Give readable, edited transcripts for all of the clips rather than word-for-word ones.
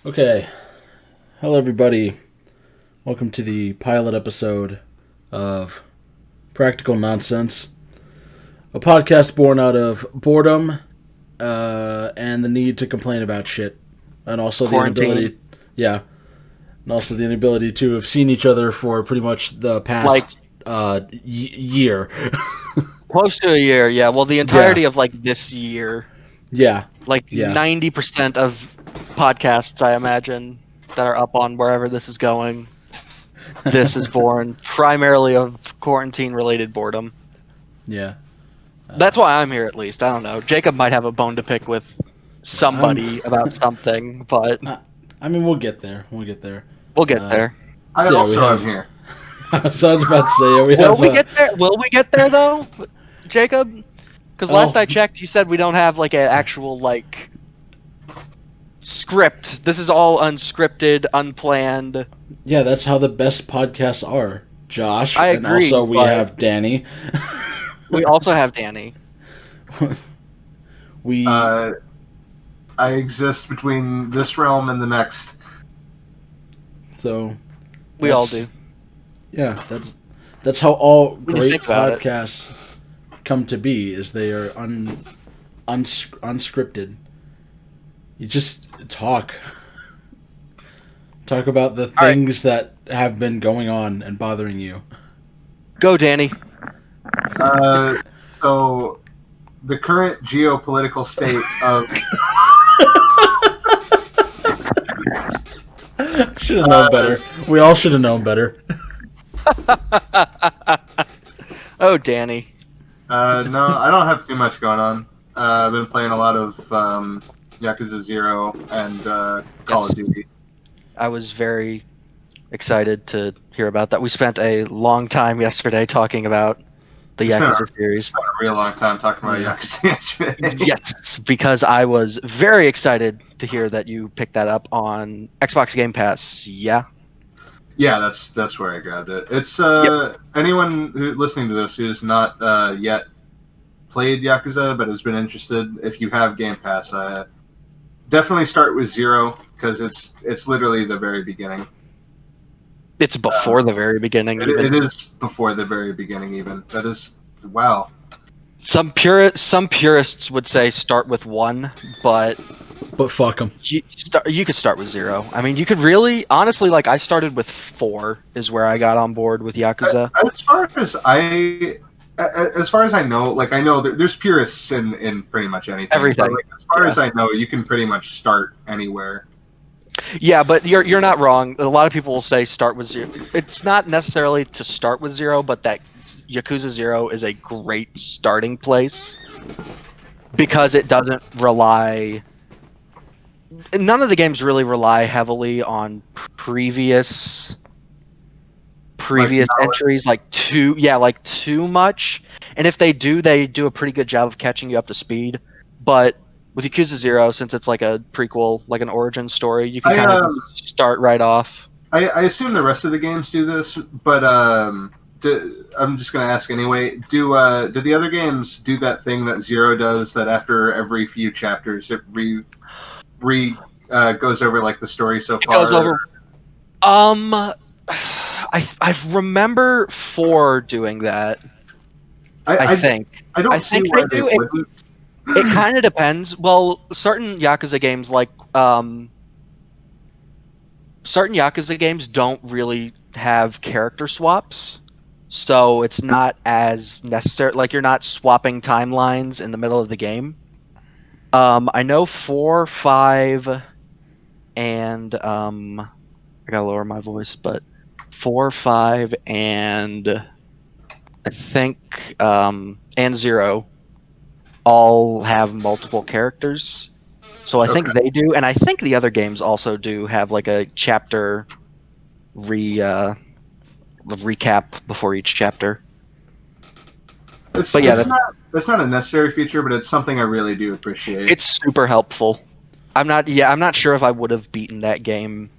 Okay. Hello, everybody. Welcome to the pilot episode of Practical Nonsense, a podcast born out of boredom and the need to complain about shit, and also the Quarantine. inability, yeah, and also the inability to have seen each other for pretty much the Like past year. close to a year, yeah. Well, the Yeah, entirety of like this year, yeah, like yeah. 90% of podcasts, I imagine, that are up on wherever this is going. This is born primarily of quarantine-related boredom. Yeah. That's why I'm here, at least. I don't know. Jacob might have a bone to pick with I'm. somebody about something, but I mean, we'll get there. We'll get there. we'll get Uh, there. I so yeah, we also am have. here. So I was about to say, yeah, we Will have. we get there? Will we get there though, Jacob? Because last Oh, I checked, you said we don't have like an actual like script. This is all unscripted, unplanned. yeah, that's how the best podcasts are, Josh. I And agree, also we but have Danny. we also have Danny. we Uh, I exist between this realm and the next. so We all that's- do. Yeah, that's how all When you great think about it. podcasts come to be. Is they are unscripted. You just talk about the right. things that have been going on and bothering you. Go, Danny. So, the current geopolitical state of Should have known better. We all should have known better. Oh, Danny. no, I don't have too much going on. I've been playing a lot of Yakuza 0 and Call of Duty. I was very excited to hear about that. We spent a long time yesterday talking about the It's been Yakuza series. Spent a real long time talking about Yeah. Yakuza yesterday. Yes, because I was very excited to hear that you picked that up on Xbox Game Pass. Yeah. Yeah, that's where I grabbed it. It's Yep. anyone who listening to this who has not yet played Yakuza but has been interested. If you have Game Pass, definitely start with 0 because it's literally the very beginning. It's before the very beginning. It, Even. it is before the very beginning. Even that is wow. Some purists would say start with 1, but But fuck them. you could start with 0. I mean, you could really, honestly, like I started with 4 is where I got on board with Yakuza. As far as I know, like I know there's purists in pretty much anything. Everything. But, like, as far Yeah. as I know, you can pretty much start anywhere. Yeah, but you're not wrong. A lot of people will say start with 0. It's not necessarily to start with 0, but that Yakuza 0 is a great starting place because it doesn't rely. None of the games really rely heavily on previous entries, like too much. And if they do a pretty good job of catching you up to speed. But with Yakuza 0, since it's like a prequel, like an origin story, you can kind of start right off. I assume the rest of the games do this, but I'm just going to ask anyway. Do the other games do that thing that 0 does? That after every few chapters, it goes over like the story so far. It goes over. I remember 4 doing that. I think. I don't I see think why they they do. wouldn't. It kind of depends. Well, certain Yakuza games don't really have character swaps, so it's not as necessary. Like you're not swapping timelines in the middle of the game. I know 4, 5, and I gotta lower my voice, but 4, 5, and I think and 0 all have multiple characters. So I think they do, and I think the other games also do have like a chapter recap before each chapter. That's not a necessary feature, but it's something I really do appreciate. It's super helpful. I'm not sure if I would have beaten that game.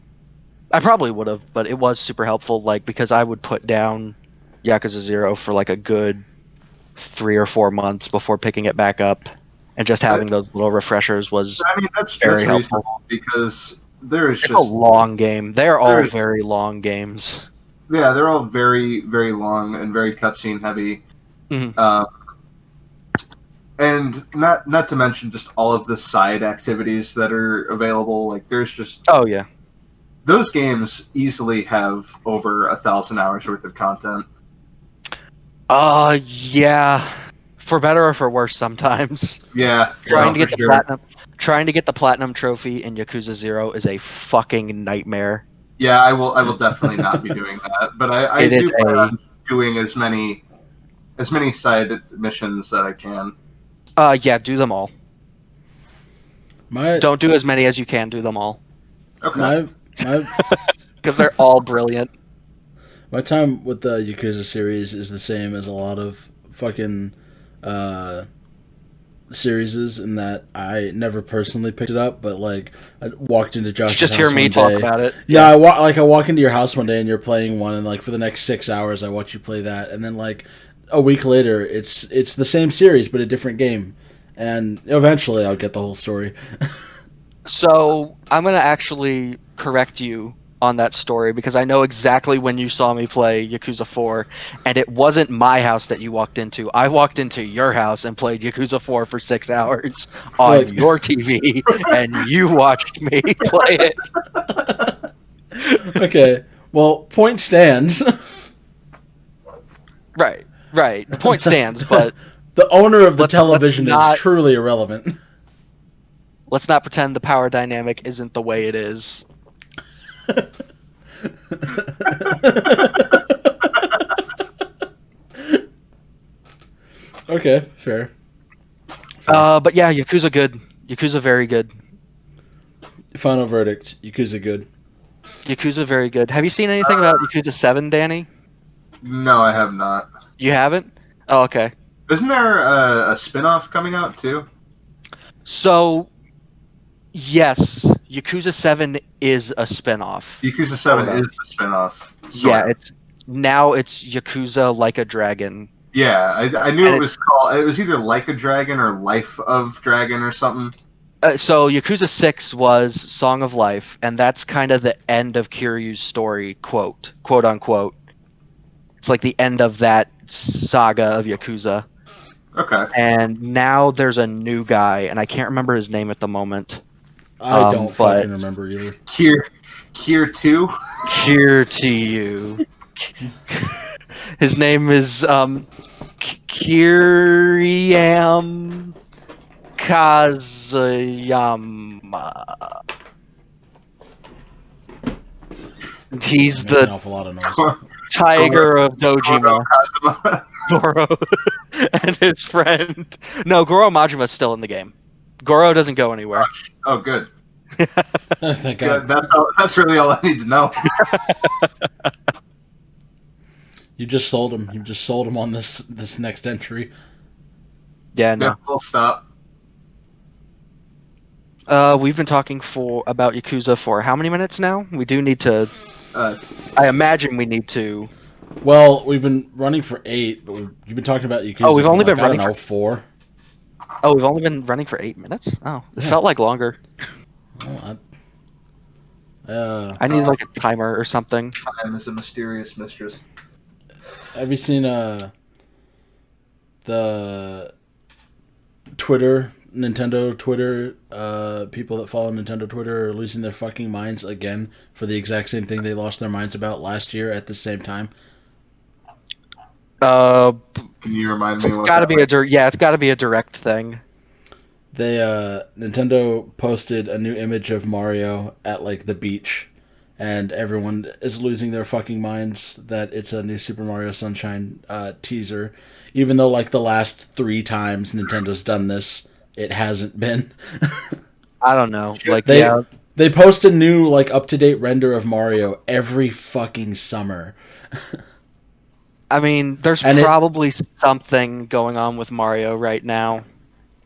I probably would have, but it was super helpful, like because I would put down Yakuza 0 for like a good 3 or 4 months before picking it back up, and just having those little refreshers was I mean, that's very helpful. reasonable because there is It's just a long game. They're all there's- very long games. yeah, they're all very, very long and very cutscene heavy. Mhm. And not to mention just all of the side activities that are available. Like there's just Oh yeah. those games easily have over 1,000 hours worth of content. Yeah. For better or for worse, sometimes. Yeah, Trying to for get the sure. platinum trophy in Yakuza 0 is a fucking nightmare. Yeah, I will definitely not be doing that. But I It is do plan a on doing as many side missions that I can. yeah, do them all. My Don't do as many as you can, do them all. Okay. my Because they're all brilliant. my time with the Yakuza series is the same as a lot of fucking series in that I never personally picked it up, but like I walked into Josh's Just house hear me one talk day. about it. Yeah, I walk into your house one day and you're playing one, and like for the next 6 hours I watch you play that, and then like a week later it's the same series but a different game, and eventually I'll get the whole story. So I'm gonna actually correct you on that story because I know exactly when you saw me play Yakuza 4, and it wasn't my house that you walked into. I walked into your house and played Yakuza 4 for 6 hours on Like- your TV, and you watched me play it. Okay, well, point stands. Right. The point stands, but The owner of the Let's television not- is truly irrelevant. let's not pretend the power dynamic isn't the way it is. Okay, fair. But yeah, Yakuza good. Yakuza very good. Final verdict: Yakuza good. Yakuza very good. Have you seen anything about Yakuza 7, Danny? No, I have not. You haven't? Oh, okay. Isn't there a spin-off coming out too? So, yes, Yakuza 7 is a spinoff. Yakuza 7 Sort of. is the spin-off. Yeah, it's Yakuza Like a Dragon. Yeah, I knew And it was called. It was either Like a Dragon or Life of Dragon or something. So Yakuza 6 was Song of Life, and that's kind of the end of Kiryu's story, quote unquote. It's like the end of that saga of Yakuza. Okay. And now there's a new guy, and I can't remember his name at the moment. I don't but- fucking remember either. Kier 2. Here to you. His name is Kiryam Kazuyama. He's Making an the awful lot of noise. tiger of Dojima. Kazuma. Goro and his friend. No, Goro Majima's still in the game. Goro doesn't go anywhere. Oh, good. Thank Yeah, God. that's really all I need to know. You just sold him. You just sold him on this next entry. Yeah, no. Yeah, full stop. We've been talking about Yakuza for how many minutes now? We do need to. Uh, I imagine we need to. Well, we've been running for 8, but you've been talking about Yakuza. Oh, we've for only like, been running I don't know, for- 4. Oh, we've only been running for 8 minutes. Oh, it Yeah. felt like longer. Well, I need like a timer or something. Time is a mysterious mistress. have you seen the Nintendo Twitter, people that follow Nintendo Twitter are losing their fucking minds again for the exact same thing they lost their minds about last year at the same time? Can you remind me? It's what got to that be it's got to be a direct thing. They Nintendo posted a new image of Mario at like the beach, and everyone is losing their fucking minds that it's a new Super Mario Sunshine teaser, even though like the last 3 times Nintendo's done this, it hasn't been. I don't know. Like They yeah, they post a new like up-to-date render of Mario every fucking summer. I mean, there's And probably something going on with Mario right now.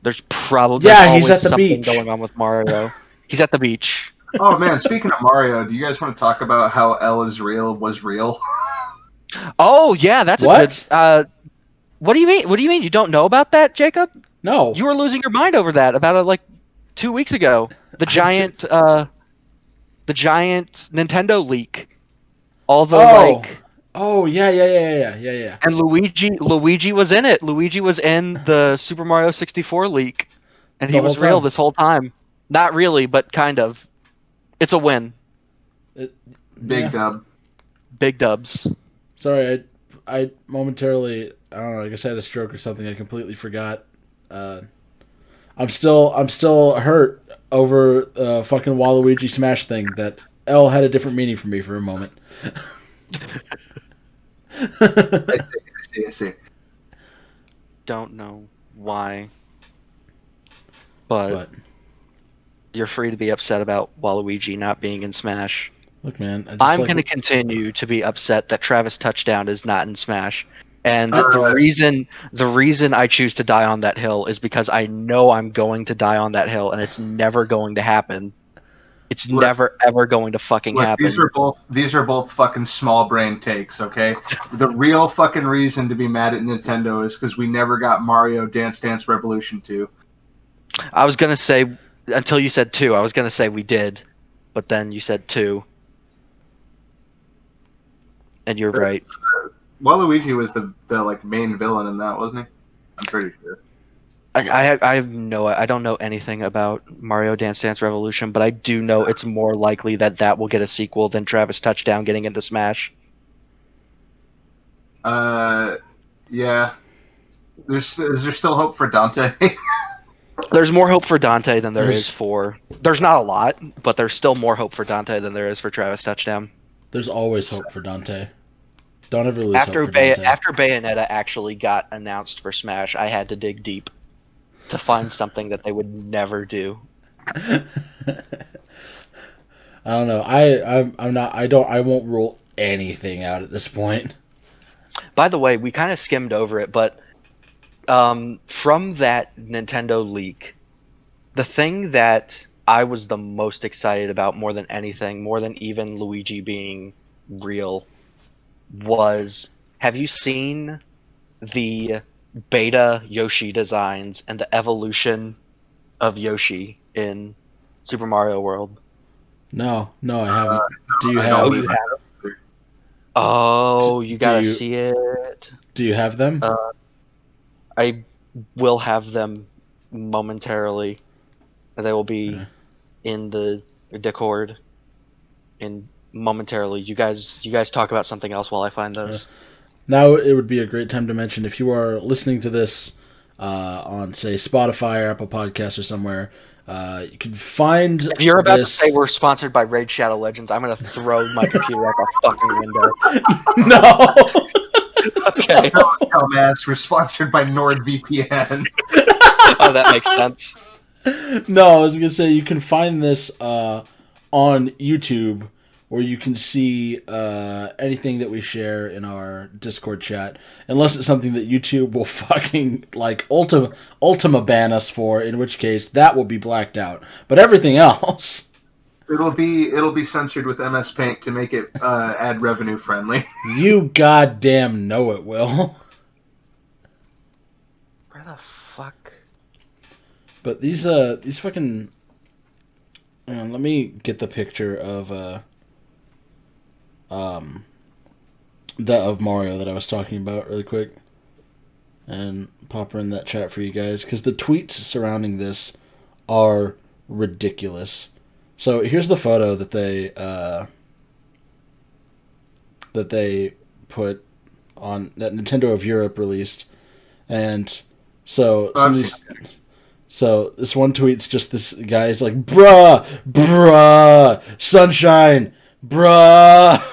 There's probably Yeah, he's always at the something beach. going on with Mario. He's at the beach. Oh man, speaking of Mario, do you guys want to talk about how L is real was real? Oh yeah, that's What? a good. What do you mean? What do you mean? You don't know about that, Jacob? No. You were losing your mind over that about like 2 weeks ago. The giant. the giant Nintendo leak. All the Oh yeah. and Luigi was in it. Luigi was in the Super Mario 64 leak, and he The whole was real time. this whole time. Not really, but kind of. It's a win. Big dub. Big dubs. Sorry, I momentarily, I don't know, I guess I had a stroke or something. I completely forgot. I'm still hurt over fucking Waluigi Smash thing. That L had a different meaning for me for a moment. I see. Don't know why, but you're free to be upset about Waluigi not being in Smash. Look, man, I'm going to continue to be upset that Travis Touchdown is not in Smash. And the reason I choose to die on that hill is because I know I'm going to die on that hill, and it's never going to happen. It's never ever going to fucking happen. These are both fucking small brain takes, okay? The real fucking reason to be mad at Nintendo is because we never got Mario Dance Dance Revolution 2. I was gonna say, until you said 2, I was gonna say we did, but then you said 2, and you're right. Waluigi was the like main villain in that, wasn't he? I'm pretty sure. I don't know anything about Mario Dance Dance Revolution, but I do know it's more likely that will get a sequel than Travis Touchdown getting into Smash. Yeah. Is there still hope for Dante? There's more hope for Dante than there is for. There's not a lot, but there's still more hope for Dante than there is for Travis Touchdown. There's always hope for Dante. Don't ever lose hope for Dante. After Bayonetta actually got announced for Smash, I had to dig deep to find something that they would never do. I don't know. I won't rule anything out at this point. By the way, we kind of skimmed over it, but from that Nintendo leak, the thing that I was the most excited about more than anything, more than even Luigi being real, was, have you seen the beta Yoshi designs and the evolution of Yoshi in Super Mario World? No, I haven't. Do you have? Oh, you have? Oh, you gotta see it. Do you have them? I will have them momentarily. They will be in the Discord in momentarily. You guys talk about something else while I find those. Now it would be a great time to mention, if you are listening to this on, say, Spotify or Apple Podcasts or somewhere, you can find. If you're about to say we're sponsored by Raid Shadow Legends, I'm gonna throw my computer out the fucking window. No. Okay. Dumbass, we're sponsored by NordVPN. Oh, that makes sense. No, I was gonna say you can find this on YouTube, where you can see anything that we share in our Discord chat, unless it's something that YouTube will fucking like Ultima ban us for, in which case that will be blacked out. But everything else, it'll be censored with MS Paint to make it ad revenue friendly. You goddamn know it will. Where the fuck? But these fucking. Let me get the picture of of Mario that I was talking about really quick, and pop her in that chat for you guys, because the tweets surrounding this are ridiculous. So here's the photo that they put on, that Nintendo of Europe released, and so some of these. So this one tweet's just this guy's like, bruh, Sunshine, bruh.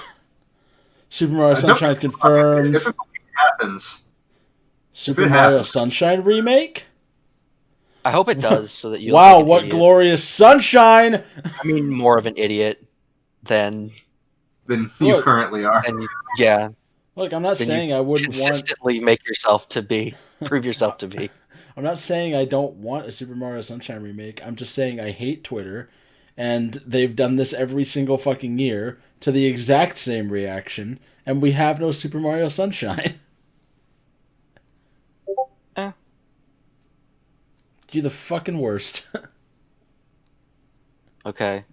Super Mario Sunshine confirmed. If it happens. Super Mario Sunshine remake? I hope it does, so that you. Wow, what idiot. Glorious sunshine! I mean, more of an idiot than you currently are. Yeah. Look, I'm not saying I wouldn't consistently prove yourself to be. I'm not saying I don't want a Super Mario Sunshine remake. I'm just saying I hate Twitter, and they've done this every single fucking year to the exact same reaction, and we have no Super Mario Sunshine. You're the fucking worst. Okay.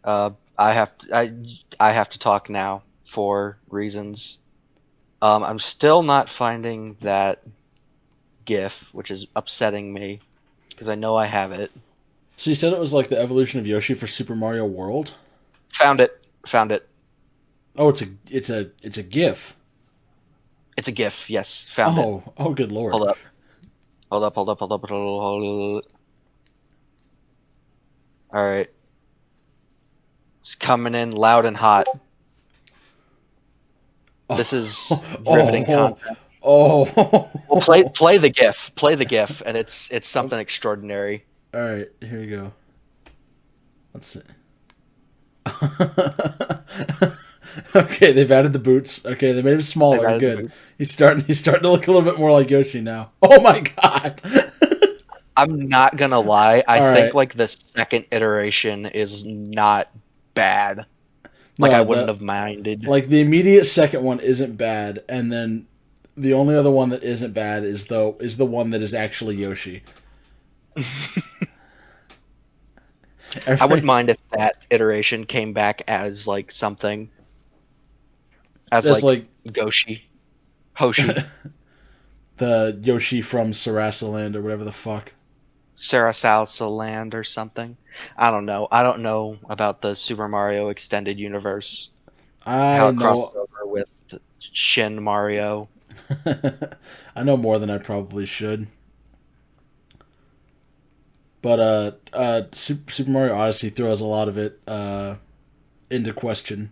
I have to talk now for reasons. I'm still not finding that GIF, which is upsetting me because I know I have it. So you said it was like the evolution of Yoshi for Super Mario World? Found it. Found it. Oh, it's a GIF. It's a GIF. Yes, found it. Oh, good lord. Hold up. Hold up. Hold up. Hold up. Hold up. All right. It's coming in loud and hot. This is riveting content. Oh. Well, play the GIF. Play the GIF, and it's something extraordinary. All right, here we go. Let's see. Okay, they've added the boots. Okay, they made him smaller. Good. He's starting to look a little bit more like Yoshi now. Oh my god. I'm not gonna lie. I All think right. like the second iteration is not bad. Like No, I wouldn't have minded. Like the immediate second one isn't bad, and then the only other one that isn't bad is the one that is actually Yoshi. I wouldn't mind if that iteration came back as like something. As That's like Goshi. Hoshi. the Yoshi from Sarasaland or whatever the fuck. Salsa Land or something. I don't know. I don't know about the Super Mario Extended Universe. How it crossed over with Shin Mario. I know more than I probably should. But Super Mario Odyssey throws a lot of it into question.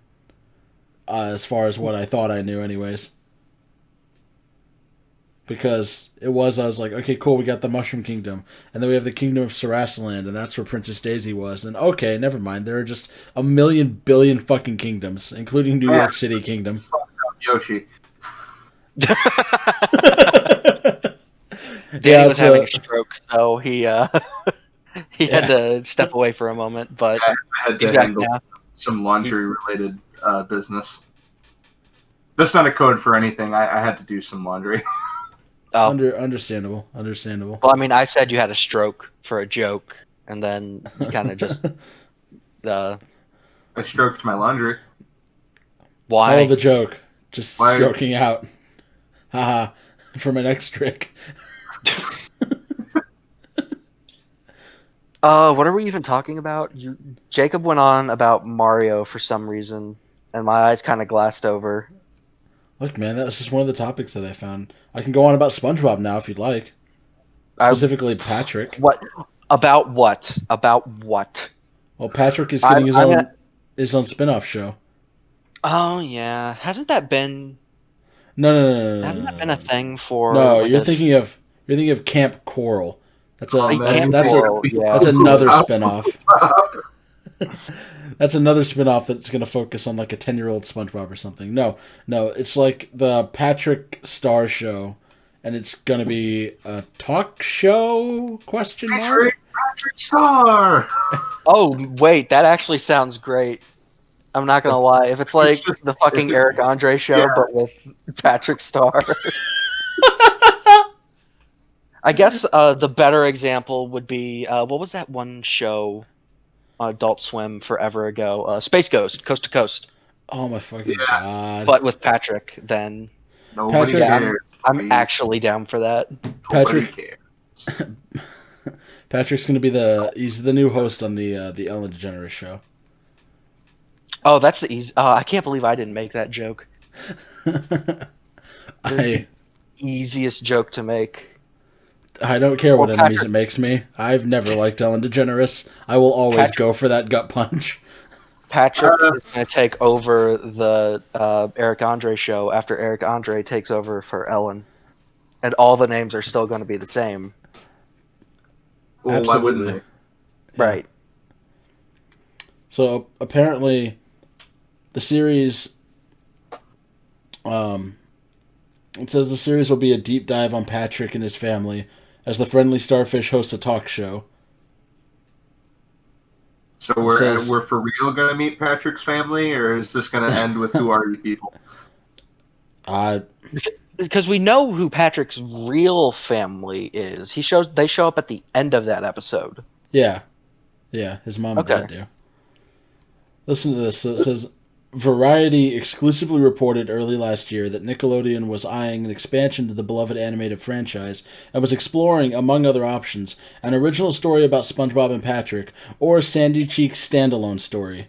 As far as what I thought I knew, anyways. Because I was like, okay, cool, we got the Mushroom Kingdom, and then we have the Kingdom of Sarasaland, and that's where Princess Daisy was. And okay, never mind, there are just a million billion fucking kingdoms, including New York City Kingdom. Fuck up Yoshi. Danny was having a stroke, so he had to step away for a moment, but I had to he's back handle now. some laundry-related business. That's not a code for anything. I had to do some laundry. Oh. Understandable. Well, I mean, I said you had a stroke for a joke, and then you kind of just I stroked my laundry. Why? Oh, the joke. Just stroking out. Haha. For my next trick. What are we even talking about? Jacob went on about Mario for some reason, and my eyes kind of glassed over. Look, man, that was just one of the topics that I found. I can go on about SpongeBob now if you'd like. Specifically, Patrick. What? About what? About what? Well, Patrick is getting his own spin-off show. Oh yeah, hasn't that been? No. Hasn't that been a thing for? No, like you're thinking of Camp Coral. That's that's another spin-off. That's another spin-off that's going to focus on like a 10-year-old SpongeBob or something. No, it's like the Patrick Star Show, and it's going to be a talk show, question mark? Patrick Star! Oh, wait, that actually sounds great. I'm not going to lie. If it's like the fucking Eric Andre show, but with Patrick Star. I guess the better example would be, what was that one show on Adult Swim forever ago? Space Ghost, Coast to Coast. Oh my fucking god. But with Patrick, then... Nobody cares. I'm actually down for that. Patrick cares. Patrick's going to be he's the new host on the Ellen DeGeneres show. Oh, that's the easy... I can't believe I didn't make that joke. The easiest joke to make. I don't care what enemies it makes me. I've never liked Ellen DeGeneres. I will always go for that gut punch. Patrick is going to take over the Eric Andre show after Eric Andre takes over for Ellen. And all the names are still going to be the same. Well, absolutely. Why wouldn't they? Right. So apparently the series it says the series will be a deep dive on Patrick and his family as the friendly starfish hosts a talk show. So we're for real going to meet Patrick's family, or is this going to end with who are you people? Because we know who Patrick's real family is. They show up at the end of that episode. Yeah, his mom and dad do. Listen to this. So it says Variety exclusively reported early last year that Nickelodeon was eyeing an expansion to the beloved animated franchise and was exploring, among other options, an original story about SpongeBob and Patrick or a Sandy Cheeks standalone story.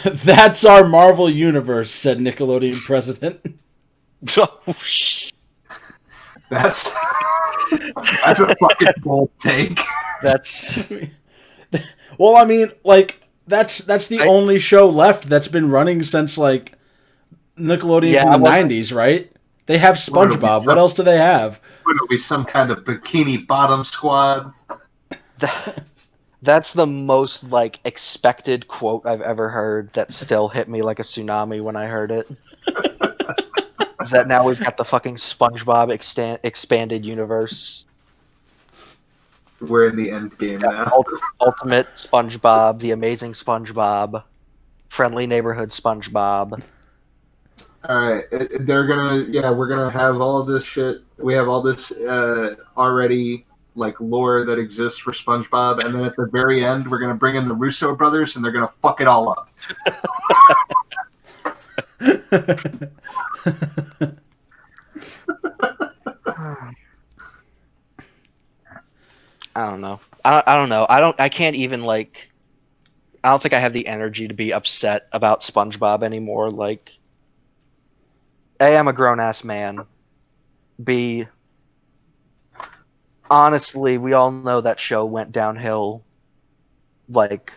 That's our Marvel universe, said Nickelodeon president. Oh, shit. That's that's a fucking bold take. That's Well, I mean, like that's the I- only show left that's been running since like Nickelodeon Yeah, from I the wasn't- '90s, right? They have What are we, SpongeBob. What else do they have? Would it be some kind of bikini bottom squad? that's the most like expected quote I've ever heard. That still hit me like a tsunami when I heard it. Is that now we've got the fucking SpongeBob expanded universe? We're in the end game Yeah, now. Ultimate SpongeBob, the Amazing SpongeBob, Friendly Neighborhood SpongeBob. All right, they're gonna we're gonna have all of this shit. We have all this already like lore that exists for SpongeBob, and then at the very end, we're gonna bring in the Russo brothers, and they're gonna fuck it all up. I don't know. I don't know. I can't even like. I don't think I have the energy to be upset about SpongeBob anymore. Like, A, I'm a grown ass man. B, honestly, we all know that show went downhill. Like,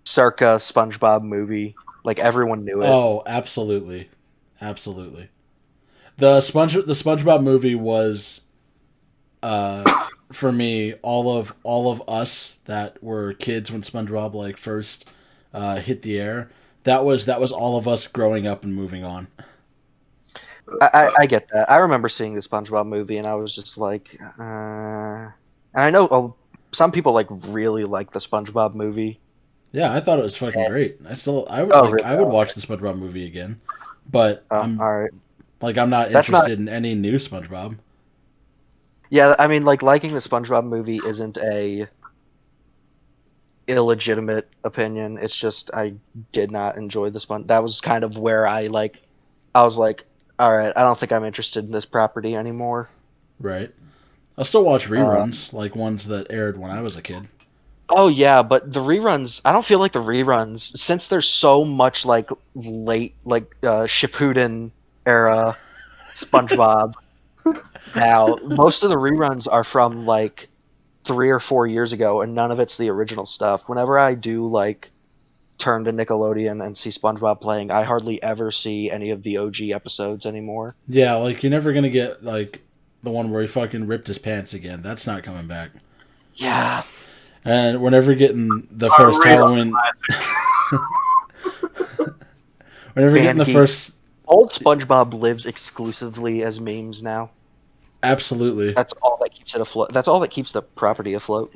circa SpongeBob movie. Like everyone knew it. Oh, absolutely, absolutely. The SpongeBob movie was, for me, all of us that were kids when SpongeBob like first hit the air. That was all of us growing up and moving on. I get that. I remember seeing the SpongeBob movie, and I was just like, and I know some people like really like the SpongeBob movie. Yeah, I thought it was fucking And, great. oh, really? I would watch the SpongeBob movie again, but All right. I'm not That's not. interested in any new SpongeBob. Yeah, I mean, like liking the SpongeBob movie isn't a illegitimate opinion. It's just I did not enjoy the Sponge. That was kind of where I was like, all right, I don't think I'm interested in this property anymore. Right. I'll still watch Uh, reruns, like ones that aired when I was a kid. oh yeah, but the reruns, I don't feel like the reruns since there's so much like late like Shippuden era SpongeBob now. Most of the reruns are from like 3 or 4 years ago, and none of it's the original stuff. Whenever I do like turn to Nickelodeon and see SpongeBob playing, I hardly ever see any of the OG episodes anymore. Yeah, like you're never gonna get like the one where he fucking ripped his pants again. That's not coming back. Yeah, And we're never getting the first Real Halloween. We're never getting the Band first. old SpongeBob lives exclusively as memes now. Absolutely. That's all that keeps it afloat. That's all that keeps the property afloat.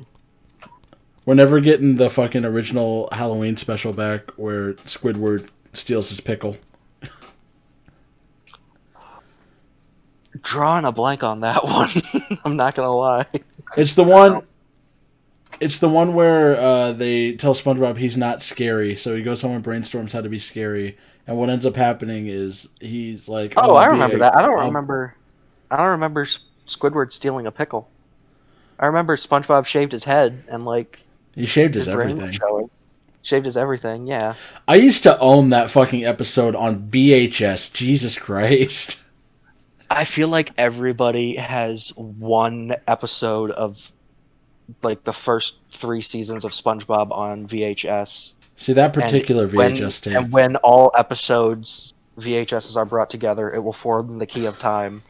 We're never getting the fucking original Halloween special back where Squidward steals his pickle. Drawing a blank on that one. I'm not gonna lie. It's the one. It's the one where they tell SpongeBob he's not scary, so he goes home and brainstorms how to be scary. And what ends up happening is he's like, Oh, I I'll be remember that. I don't I'll- remember. I don't remember Squidward stealing a pickle. I remember SpongeBob shaved his head and like He shaved his his brain was everything. showing. Shaved his everything. Yeah. I used to own that fucking episode on VHS. Jesus Christ. I feel like everybody has one episode of like the first 3 seasons of SpongeBob on VHS. See that particular when, VHS tape. And when all episodes VHSs are brought together, it will form the key of time.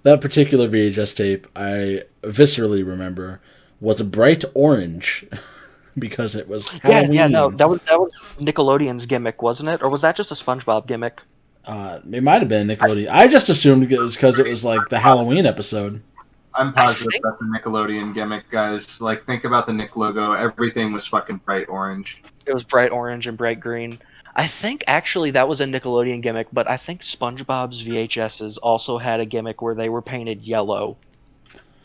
That particular VHS tape, I viscerally remember, was a bright orange because it was Halloween. Yeah, no, that was Nickelodeon's gimmick, wasn't it? Or was that just a SpongeBob gimmick? It might have been Nickelodeon. I just assumed it was because it was like the Halloween episode. I'm positive that's a Nickelodeon gimmick, guys. Like, think about the Nick logo. Everything was fucking bright orange. It was bright orange and bright green. I think actually that was a Nickelodeon gimmick, but I think SpongeBob's VHSs also had a gimmick where they were painted yellow,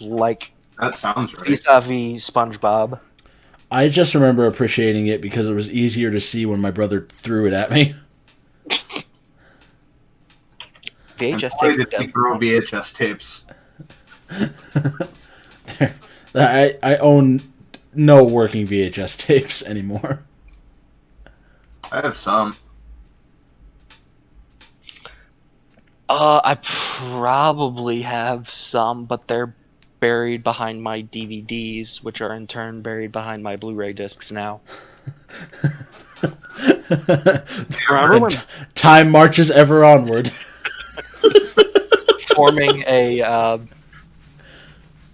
like That sounds right. vis-a-vis SpongeBob. I just remember appreciating it because it was easier to see when my brother threw it at me. VHS Boy, tapes did he throw VHS tapes. I own no working VHS tapes anymore. I have some. I probably have some, but they're buried behind my DVDs, which are in turn buried behind my Blu-ray discs now. Remember when Time marches ever onward. forming a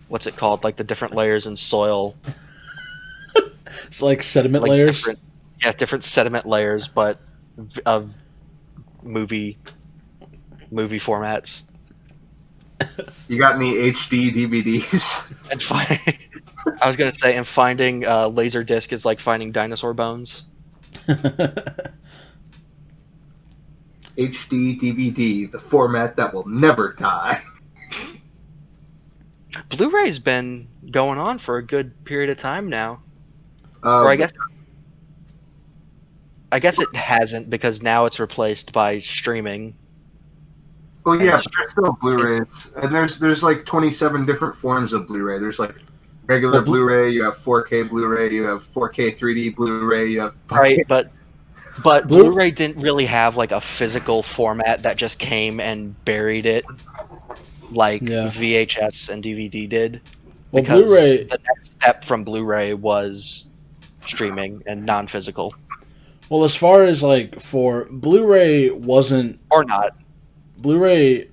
what's it called? Like the different layers in soil, It's like sediment like layers. different sediment layers, but of movie formats. You got any HD DVDs? And I was gonna say, and finding laser disc is like finding dinosaur bones. HD DVD, the format that will never die. Blu-ray's been going on for a good period of time now. Or I guess it hasn't, because now it's replaced by streaming. Well, yeah, but there's still Blu-rays, and there's like 27 different forms of Blu-ray. There's like regular Blu-ray, you have 4K Blu-ray, you have 4K 3D Blu-ray, you have 4K... Right, but Blu-ray didn't really have like a physical format that just came and buried it like VHS and DVD did. Well, because Blu-ray... the next step from Blu-ray was streaming and non-physical. Well, as far as like for Blu-ray wasn't or not. Blu-ray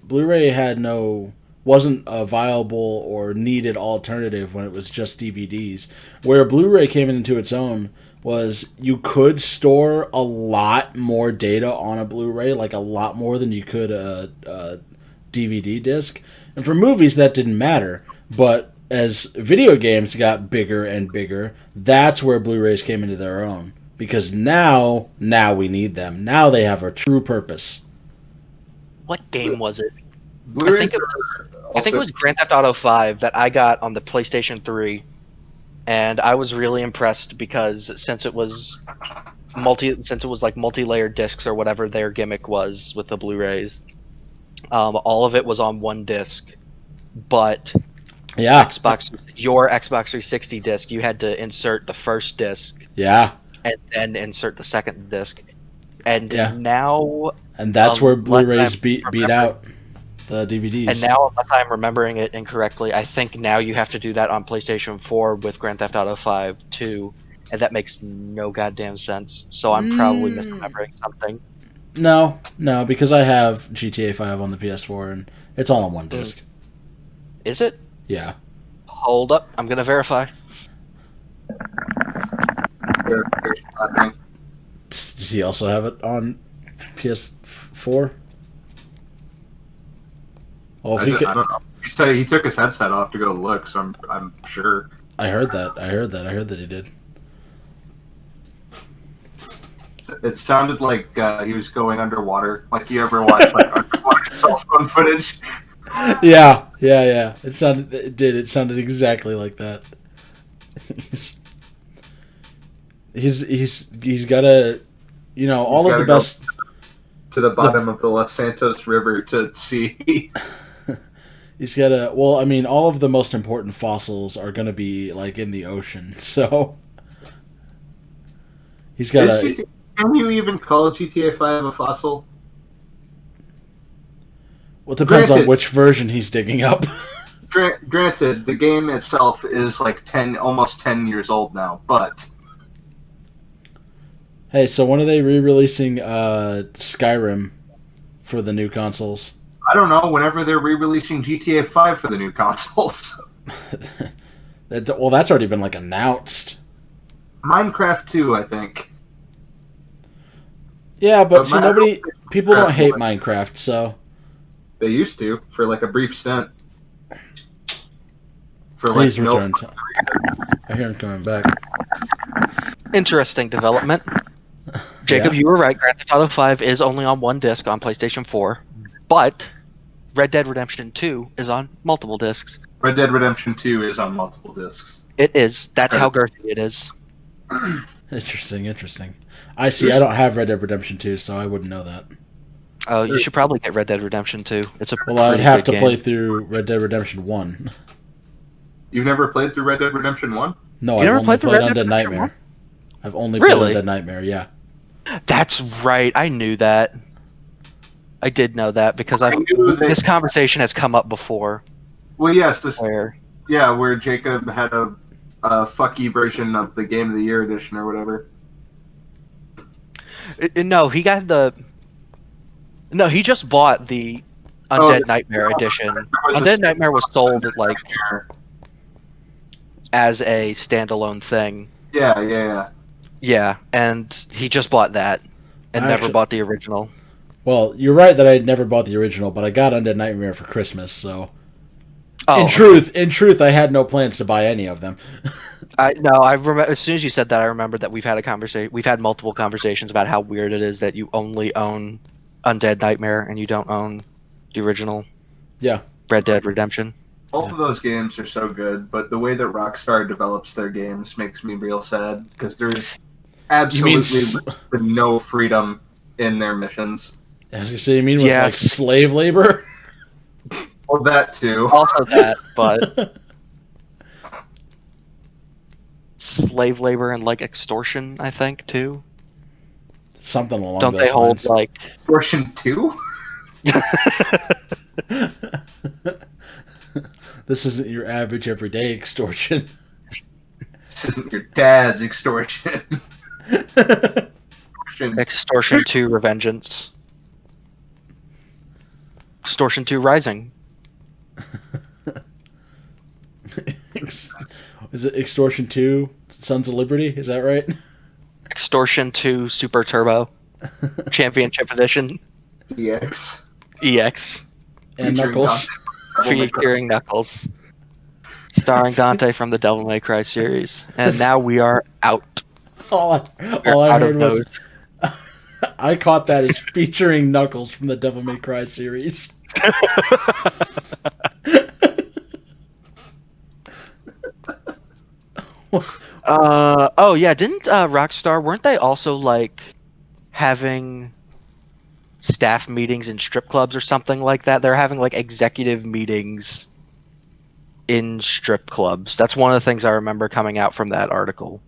wasn't a viable or needed alternative when it was just DVDs. Where Blu-ray came into its own was you could store a lot more data on a Blu-ray, like a lot more than you could a DVD disc. And for movies, that didn't matter. But as video games got bigger and bigger, that's where Blu-rays came into their own. Because now we need them. Now they have a true purpose. What game was it? I think it was Grand Theft Auto 5 that I got on the PlayStation 3, and I was really impressed because since it was like multi-layered discs or whatever their gimmick was with the Blu-rays, all of it was on one disc. But your Xbox 360 disc, you had to insert the first disc. Yeah. And then insert the second disc. And now... And that's where Blu-rays beat out the DVDs. And now, unless I'm remembering it incorrectly, I think now you have to do that on PlayStation 4 with Grand Theft Auto 5 too. And that makes no goddamn sense. So I'm probably misremembering something. No, because I have GTA 5 on the PS4 and it's all on one disc. Is it? Yeah. Hold up. I'm going to verify. Does he also have it on PS4? Oh, I don't know. He said he took his headset off to go look, so I'm sure. I heard that he did. It sounded like he was going underwater. Like you ever watch like underwater cell phone footage? Yeah. It sounded exactly like that. He's got to, all of the best to the bottom of the Los Santos River to see. He's got to. Well, I mean, all of the most important fossils are going to be like in the ocean, so he's got to. Can you even call GTA 5 a fossil? Well, it depends on which version he's digging up. Granted, the game itself is like almost 10 years old now, but. Hey, so when are they re-releasing Skyrim for the new consoles? I don't know. Whenever they're re-releasing GTA 5 for the new consoles. Well, that's already been like announced. Minecraft 2, I think. Yeah, but see, people don't hate Minecraft, so. They used to for like a brief stint. He's returned. I hear him coming back. Interesting development. Jacob, you were right. Grand Theft Auto 5 is only on one disc on PlayStation 4, but Red Dead Redemption 2 is on multiple discs. Red Dead Redemption 2 is on multiple discs. It is. That's how girthy it is. Interesting. I see. I don't have Red Dead Redemption 2, so I wouldn't know that. Oh, you should probably get Red Dead Redemption 2. It's a Well, I'd pretty have good to game. play through Red Dead Redemption 1. You've never played through Red Dead Redemption 1? No, You I've never only played through played Red Dead Undead Redemption Nightmare. 1? I've only Really? played Undead Nightmare, yeah. That's right. I knew that. I did know that because I knew that- this conversation has come up before. Well, yes, Where where Jacob had a fucky version of the Game of the Year edition or whatever. no, he got the. No, he just bought the Undead Nightmare edition. Undead Nightmare was sold like as a standalone thing. Yeah. Yeah, and he just bought that and never Actually- bought the original. Well, you're right that I never bought the original, but I got Undead Nightmare for Christmas, so... Oh, In truth, I had no plans to buy any of them. I remember as soon as you said that, I remembered that we've had a conversation. We've had multiple conversations about how weird it is that you only own Undead Nightmare and you don't own the original. Yeah. Red Dead Redemption. Both of those games are so good, but the way that Rockstar develops their games makes me real sad because there's absolutely no freedom in their missions. As you say, you mean with Yes. like slave labor? Well, that too. Also that, but slave labor and like extortion, I think too. Something along Don't those they hold lines. like? Extortion 2? This isn't your average everyday extortion. This isn't your dad's extortion. Extortion 2 Revengeance. Extortion 2 Rising. Is it Extortion 2 Sons of Liberty? Is that right? Extortion 2 Super Turbo. Championship Edition. EX. EX. And Featuring Knuckles. Featuring Knuckles. Starring Dante from the Devil May Cry series. And now we are out. All I Out heard of was... those. I caught that as featuring Knuckles from the Devil May Cry series. Oh yeah, didn't Rockstar, weren't they also like having staff meetings in strip clubs or something like that? They're having like executive meetings in strip clubs. That's one of the things I remember coming out from that article.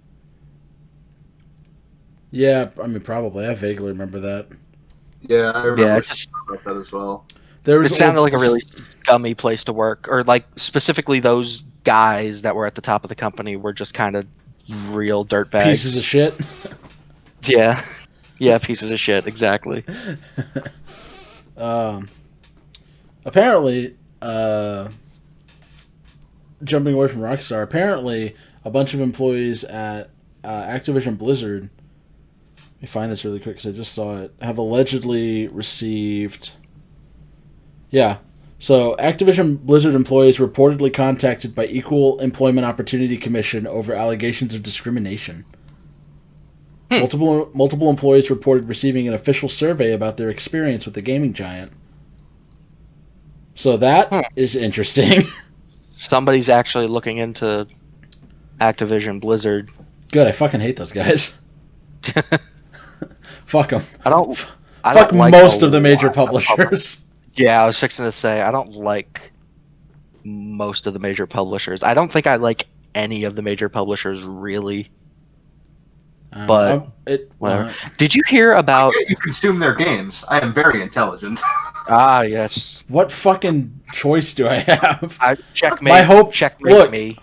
Yeah, I mean, probably. I vaguely remember that. Yeah, I remember Yeah, it just about that as well. There was it sounded like a really scummy place to work, or like specifically those guys that were at the top of the company were just kind of real dirtbags. pieces of shit. Yeah, yeah, pieces of shit. Exactly. Apparently, jumping away from Rockstar, apparently a bunch of employees at Activision Blizzard, let me find this really quick because I just saw it, have allegedly received... Yeah. So, Activision Blizzard employees reportedly contacted by Equal Employment Opportunity Commission over allegations of discrimination. Multiple employees reported receiving an official survey about their experience with the gaming giant. So that is interesting. Somebody's actually looking into Activision Blizzard. Good, I fucking hate those guys. Fuck them. I don't Fuck like most a of the major lot of publishers. Yeah, I was fixing to say I don't like most of the major publishers. I don't think I like any of the major publishers really. But whatever. Did you hear about? You consume their games. I am very intelligent. Ah, yes. What fucking choice do I have? Checkmate. My hope. Checkmate me.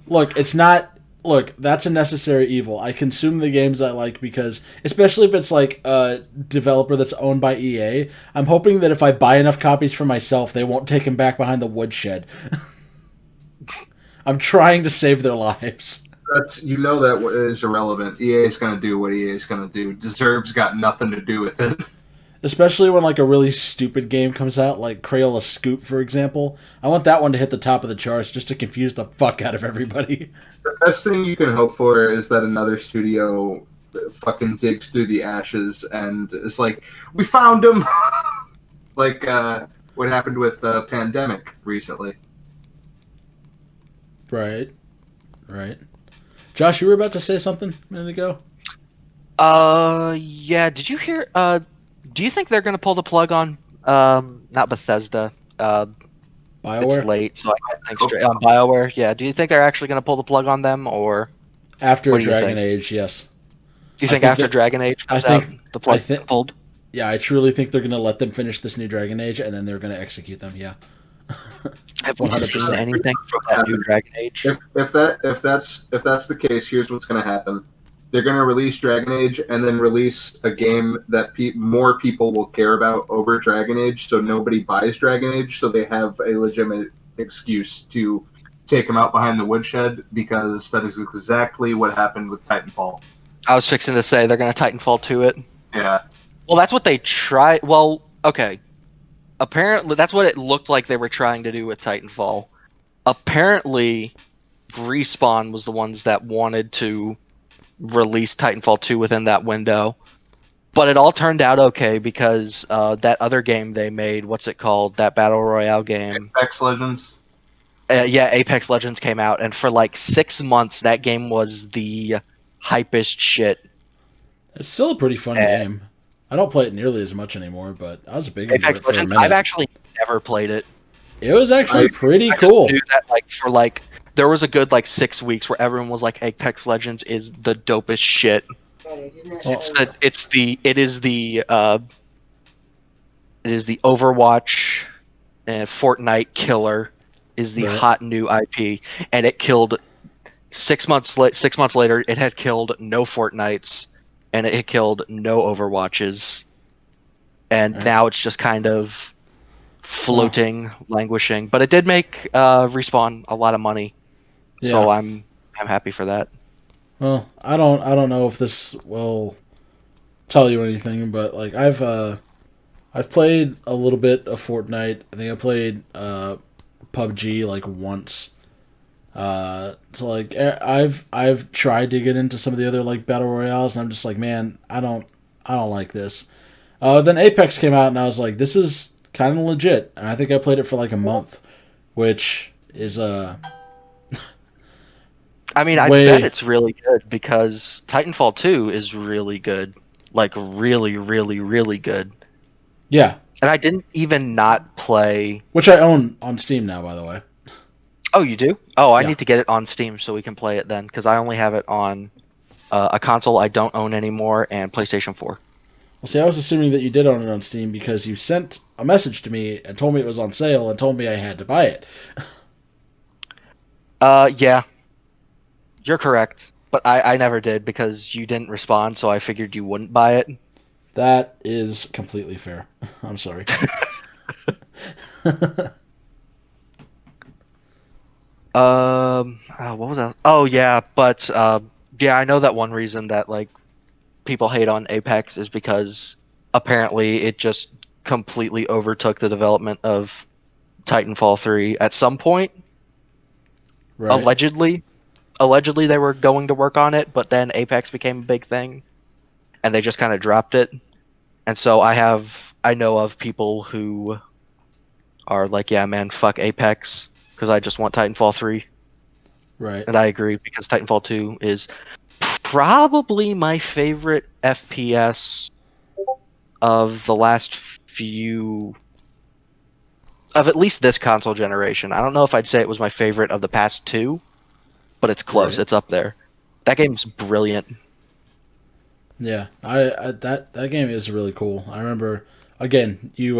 Look, it's not. Look, that's a necessary evil. I consume the games I like because, especially if it's like a developer that's owned by EA, I'm hoping that if I buy enough copies for myself, they won't take them back behind the woodshed. I'm trying to save their lives. You know that is irrelevant. EA is going to do what EA is going to do. Deserve's got nothing to do with it. Especially when like a really stupid game comes out, like Crayola Scoop, for example. I want that one to hit the top of the charts just to confuse the fuck out of everybody. The best thing you can hope for is that another studio fucking digs through the ashes and is like, we found him! Like what happened with Pandemic recently. Right. Josh, you were about to say something a minute ago. Yeah. Did you hear? Do you think they're gonna pull the plug on not Bethesda? It's BioWare late, so I can't think straight. BioWare. Yeah. Do you think they're actually gonna pull the plug on them, or after what do you Dragon think? Age, yes. Do you I think think after that Dragon Age I comes out, think the I plug think pulled? yeah, I truly think they're gonna let them finish this new Dragon Age, and then they're gonna execute them. Yeah, Have we one hundred seen percent. anything from that new Dragon Age? If that's the case, here's what's going to happen. They're going to release Dragon Age and then release a game that more people will care about over Dragon Age, so nobody buys Dragon Age, so they have a legitimate excuse to take them out behind the woodshed, because that is exactly what happened with Titanfall. I was fixing to say they're gonna Titanfall 2 it. Yeah. Well, that's what they tried. Well, okay. Apparently, that's what it looked like they were trying to do with Titanfall. Apparently, Respawn was the ones that wanted to release Titanfall 2 within that window. But it all turned out okay because that other game they made, what's it called? That Battle Royale game. Apex Legends. Yeah, Apex Legends came out, and for like 6 months, that game was the hypest shit. It's still a pretty fun And game. I don't play it nearly as much anymore, but I was big into Apex it for a Legends, minute. I've actually never played it. It was actually pretty I just cool. knew that there was a good 6 weeks where everyone was like, Apex Legends is the dopest shit. It is the Overwatch and Fortnite killer is the Right. hot new IP, and it killed 6 months. 6 months later, it had killed no Fortnites, and it had killed no Overwatches, and Right. now it's just kind of floating, languishing. But it did make Respawn a lot of money, so Yeah. I'm happy for that. Well, I don't know if this will tell you anything, but like I've played a little bit of Fortnite. I think I played PUBG like once. So like I've tried to get into some of the other like battle royales, and I'm just like, man, I don't like this. Then Apex came out, and I was like, this is kind of legit. And I think I played it for like a month, which is I mean, I way bet it's really good because Titanfall 2 is really good. Like, really, really, really good. yeah, And I didn't even not play. which I own on Steam now, by the way. Oh, you do? Oh, I Yeah. need to get it on Steam so we can play it then, because I only have it on a console I don't own anymore and PlayStation 4. Well, see, I was assuming that you did own it on Steam because you sent a message to me and told me it was on sale and told me I had to buy it. Yeah, you're correct. But I never did because you didn't respond, so I figured you wouldn't buy it. That is completely fair. I'm sorry. What was that? Oh yeah, but yeah, I know that one reason that people hate on Apex is because apparently it just completely overtook the development of Titanfall 3 at some point. Right. Allegedly they were going to work on it, but then Apex became a big thing and they just kind of dropped it. And so I know of people who are like, yeah, man, fuck Apex because I just want Titanfall 3. Right. And I agree because Titanfall 2 is probably my favorite FPS of the last few of at least this console generation. I don't know if I'd say it was my favorite of the past two, but it's close. Right. It's up there. That game's brilliant. Yeah. I that game is really cool. I remember again, you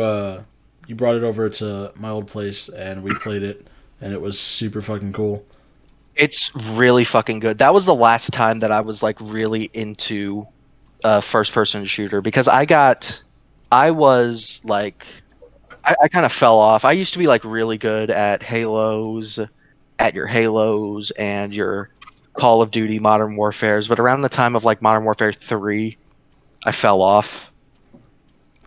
brought it over to my old place and we played it and it was super fucking cool. It's really fucking good. That was the last time that I was really into a first person shooter because I kind of fell off. I used to be really good at your Halos and your Call of Duty Modern Warfares, but around the time of Modern Warfare 3, I fell off.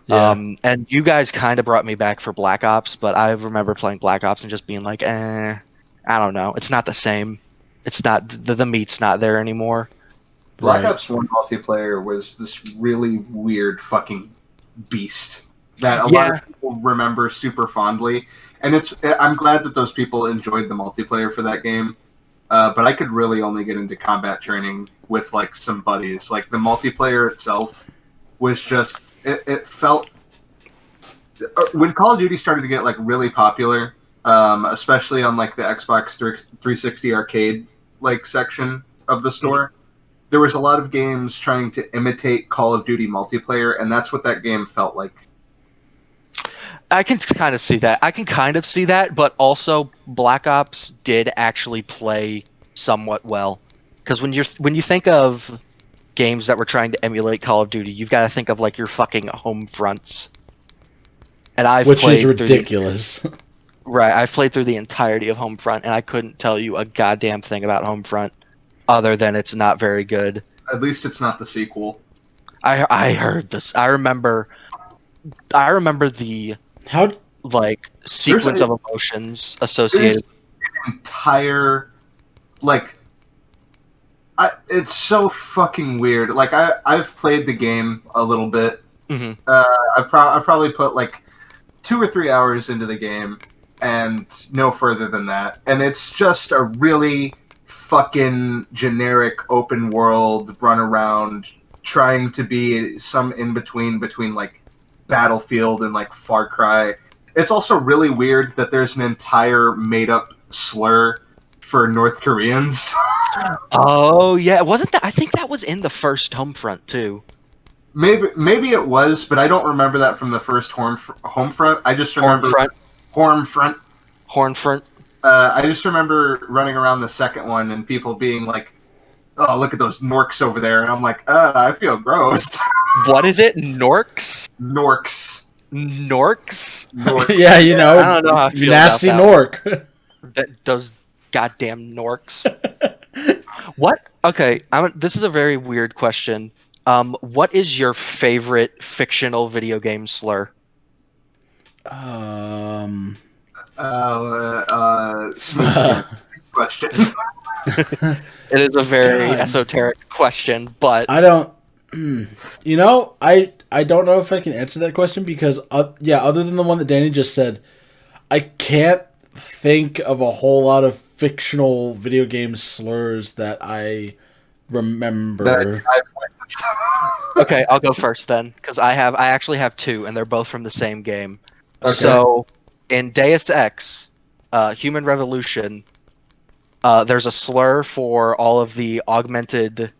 Yeah. And you guys kind of brought me back for Black Ops, but I remember playing Black Ops and just being like, I don't know. It's not the same. It's not the meat's not there anymore. Black Right. Ops 1 multiplayer was this really weird fucking beast that a lot of people remember super fondly. And I'm glad that those people enjoyed the multiplayer for that game. but I could really only get into combat training with like some buddies. Like the multiplayer itself was just it felt when Call of Duty started to get like really popular, especially on like the Xbox 360 arcade like section of the store. There was a lot of games trying to imitate Call of Duty multiplayer, and that's what that game felt like. I can kind of see that. I can kind of see that, but also Black Ops did actually play somewhat well. Because when you think of games that were trying to emulate Call of Duty, you've got to think of like your fucking home fronts. And Which is ridiculous. Right, I've played through the entirety of Homefront, and I couldn't tell you a goddamn thing about Homefront, other than it's not very good. At least it's not the sequel. I heard this. I remember the sequence of emotions associated. Entire it's so fucking weird. Like I've played the game a little bit. Mm-hmm. I've probably put like 2 or 3 hours into the game, and no further than that. And it's just a really fucking generic open world run around, trying to be some in between like Battlefield and like Far Cry. It's also really weird that there's an entire made up slur for North Koreans. Oh yeah, wasn't that? I think that was in the first Homefront too. Maybe it was, but I don't remember that from the first Homefront. I just remember Hornfront. I just remember running around the second one and people being like, "Oh, look at those Norks over there," and I'm like, I feel gross." What is it? Norks? Norks. Yeah, you know, I don't know how I feel nasty about Nork. Those goddamn Norks. What? Okay, this is a very weird question. What is your favorite fictional video game slur? Question. It is a very esoteric question, but I don't. You know, I don't know if I can answer that question because, other than the one that Danny just said, I can't think of a whole lot of fictional video game slurs that I remember. Okay, I'll go first then, because I actually have 2, and they're both from the same game. Okay. So, in Deus Ex, Human Revolution, there's a slur for all of the augmented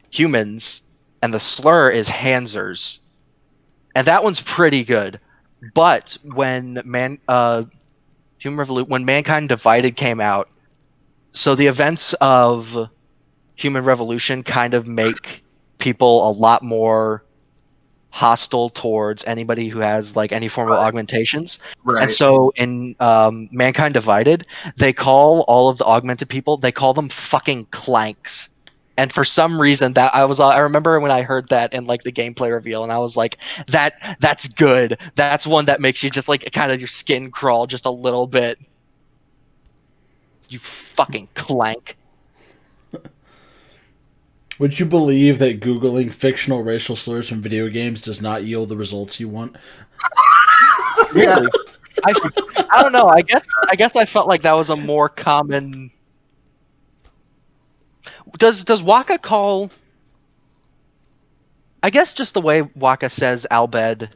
humans, and the slur is Hansers, and that one's pretty good. But when when Mankind Divided came out, so the events of Human Revolution kind of make people a lot more hostile towards anybody who has like any form of augmentations. Right. And so in Mankind Divided, they call all of the augmented people, they call them fucking clanks. And for some reason that I remember when I heard that in like the gameplay reveal, and I was like, that's good. That's one that makes you just like kind of your skin crawl just a little bit. You fucking clank. Would you believe that Googling fictional racial slurs from video games does not yield the results you want? Really? I don't know. I guess I felt like that was a more common. Does Waka call? I guess just the way Waka says Albed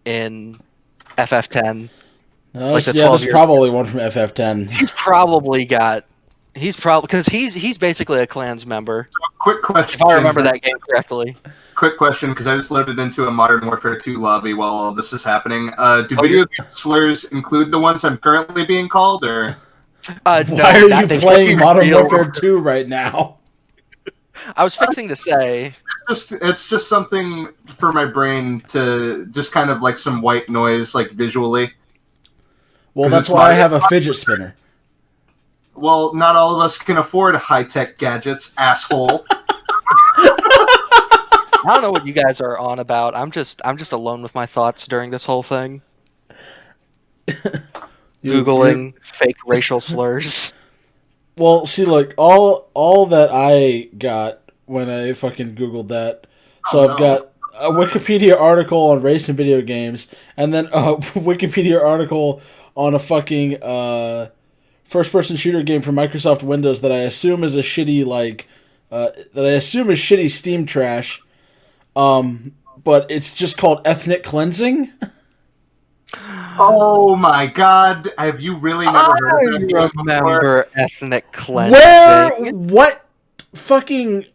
in FF10. There's probably one from FF10. He's probably because he's basically a clans member. So, quick question. If I remember that game correctly. Quick question, because I just loaded into a Modern Warfare 2 lobby while all this is happening. Do video game slurs include the ones I'm currently being called, or? Why are you playing Modern Warfare 2 right now? I was fixing to say. It's just something for my brain to just kind of like some white noise, like visually. Well, that's why I have a fidget spinner. Well, not all of us can afford high-tech gadgets, asshole. I don't know what you guys are on about. I'm just alone with my thoughts during this whole thing. Googling fake racial slurs. Well, see, like all that I got when I fucking Googled that. So I've got a Wikipedia article on race and video games, and then a Wikipedia article on a fucking first-person shooter game for Microsoft Windows that I assume is a shitty shitty Steam trash. But it's just called Ethnic Cleansing. Oh my god! Have you really never heard of that game before? Remember Ethnic Cleansing? What fucking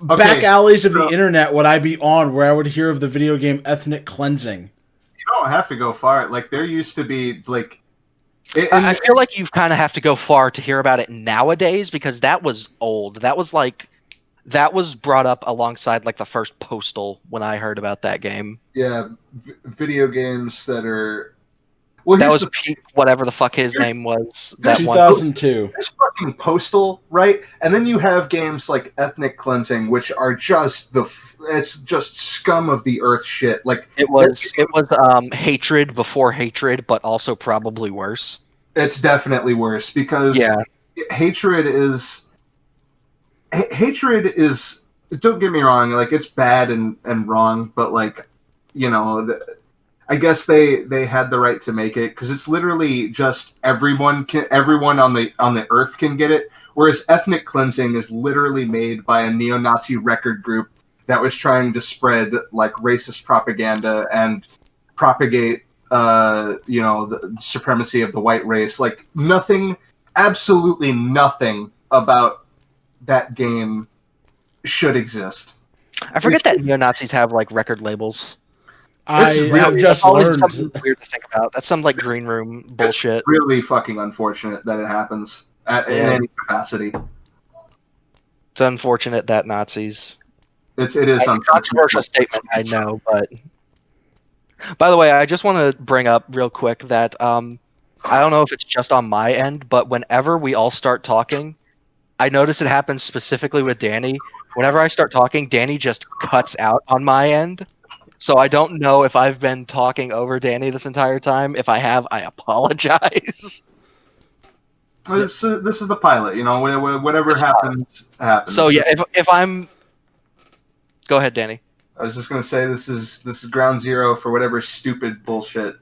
back alleys of the internet would I be on where I would hear of the video game Ethnic Cleansing? You don't have to go far. Like, there used to be I feel like you kind of have to go far to hear about it nowadays, because that was old. That was brought up alongside like the first Postal when I heard about that game. Yeah, video games that are... that was peak whatever the fuck his name was. That 2002. It's fucking Postal, right? And then you have games like Ethnic Cleansing, which are just it's just scum of the earth shit. Like, it was hatred before hatred, but also probably worse. It's definitely worse because hatred is. Don't get me wrong, like, it's bad and wrong, but like, you know, I guess they had the right to make it because it's literally just everyone on the earth can get it. Whereas Ethnic Cleansing is literally made by a neo-Nazi record group that was trying to spread like racist propaganda and propagate, the supremacy of the white race. Like, absolutely nothing about that game should exist. I forget that neo-Nazis have like record labels. I have just learned. Something weird to think about. That's some like green room bullshit. It's really fucking unfortunate that it happens in any capacity. It's unfortunate that Nazis. It is a controversial statement, I know, but by the way, I just want to bring up real quick that I don't know if it's just on my end, but whenever we all start talking, I notice it happens specifically with Danny. Whenever I start talking, Danny just cuts out on my end. So I don't know if I've been talking over Danny this entire time. If I have, I apologize. This is the pilot, whatever happens. So yeah, if I'm... Go ahead, Danny. I was just going to say this is ground zero for whatever stupid bullshit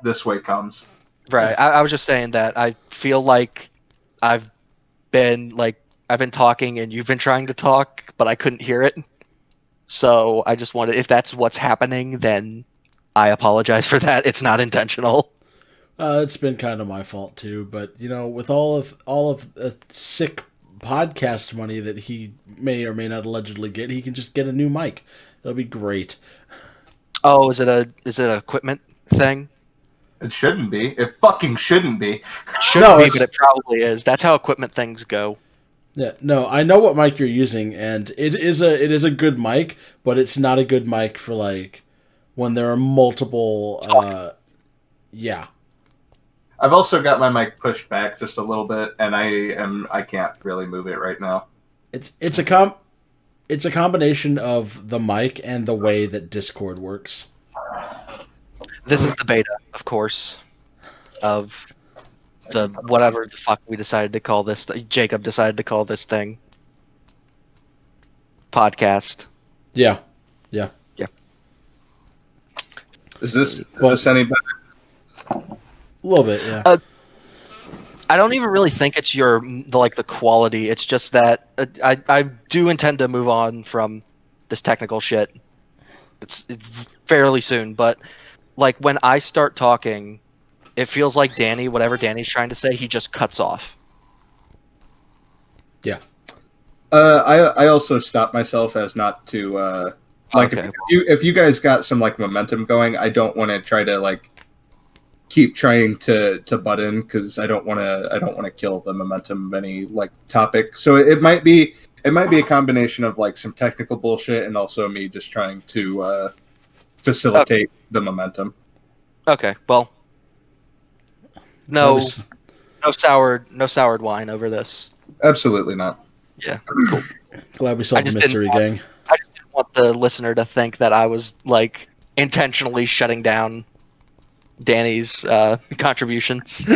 this way comes. Right. I was just saying that I feel like I've been talking and you've been trying to talk, but I couldn't hear it. So I just wanted, if that's what's happening, then I apologize for that. It's not intentional. It's been kind of my fault too, but with all of the sick podcast money that he may or may not allegedly get, he can just get a new mic. That'll be great. Oh, is it an equipment thing? It shouldn't be. It fucking shouldn't be. It shouldn't be, but it probably is. That's how equipment things go. Yeah, no, I know what mic you're using, and it is a good mic, but it's not a good mic for like when there are multiple. Yeah. I've also got my mic pushed back just a little bit, and I can't really move it right now. It's a combination of the mic and the way that Discord works. This is the beta, of course, of the whatever the fuck we decided to call this. Jacob decided to call this thing podcast. Yeah. Is this any better? A little bit, yeah. I don't even really think it's the quality. It's just that I do intend to move on from this technical shit. It's fairly soon, but like when I start talking, it feels like whatever Danny's trying to say, he just cuts off. Yeah. I also stopped myself as not to if you guys got some like momentum going, I don't want to try to like keep trying to butt in because I don't want to kill the momentum of any like topic. So it might be a combination of like some technical bullshit and also me just trying to facilitate the momentum. Okay, well, no soured wine over this. Absolutely not. Yeah, cool. Glad we solved the mystery, gang. I just didn't want the listener to think that I was like intentionally shutting down Danny's contributions.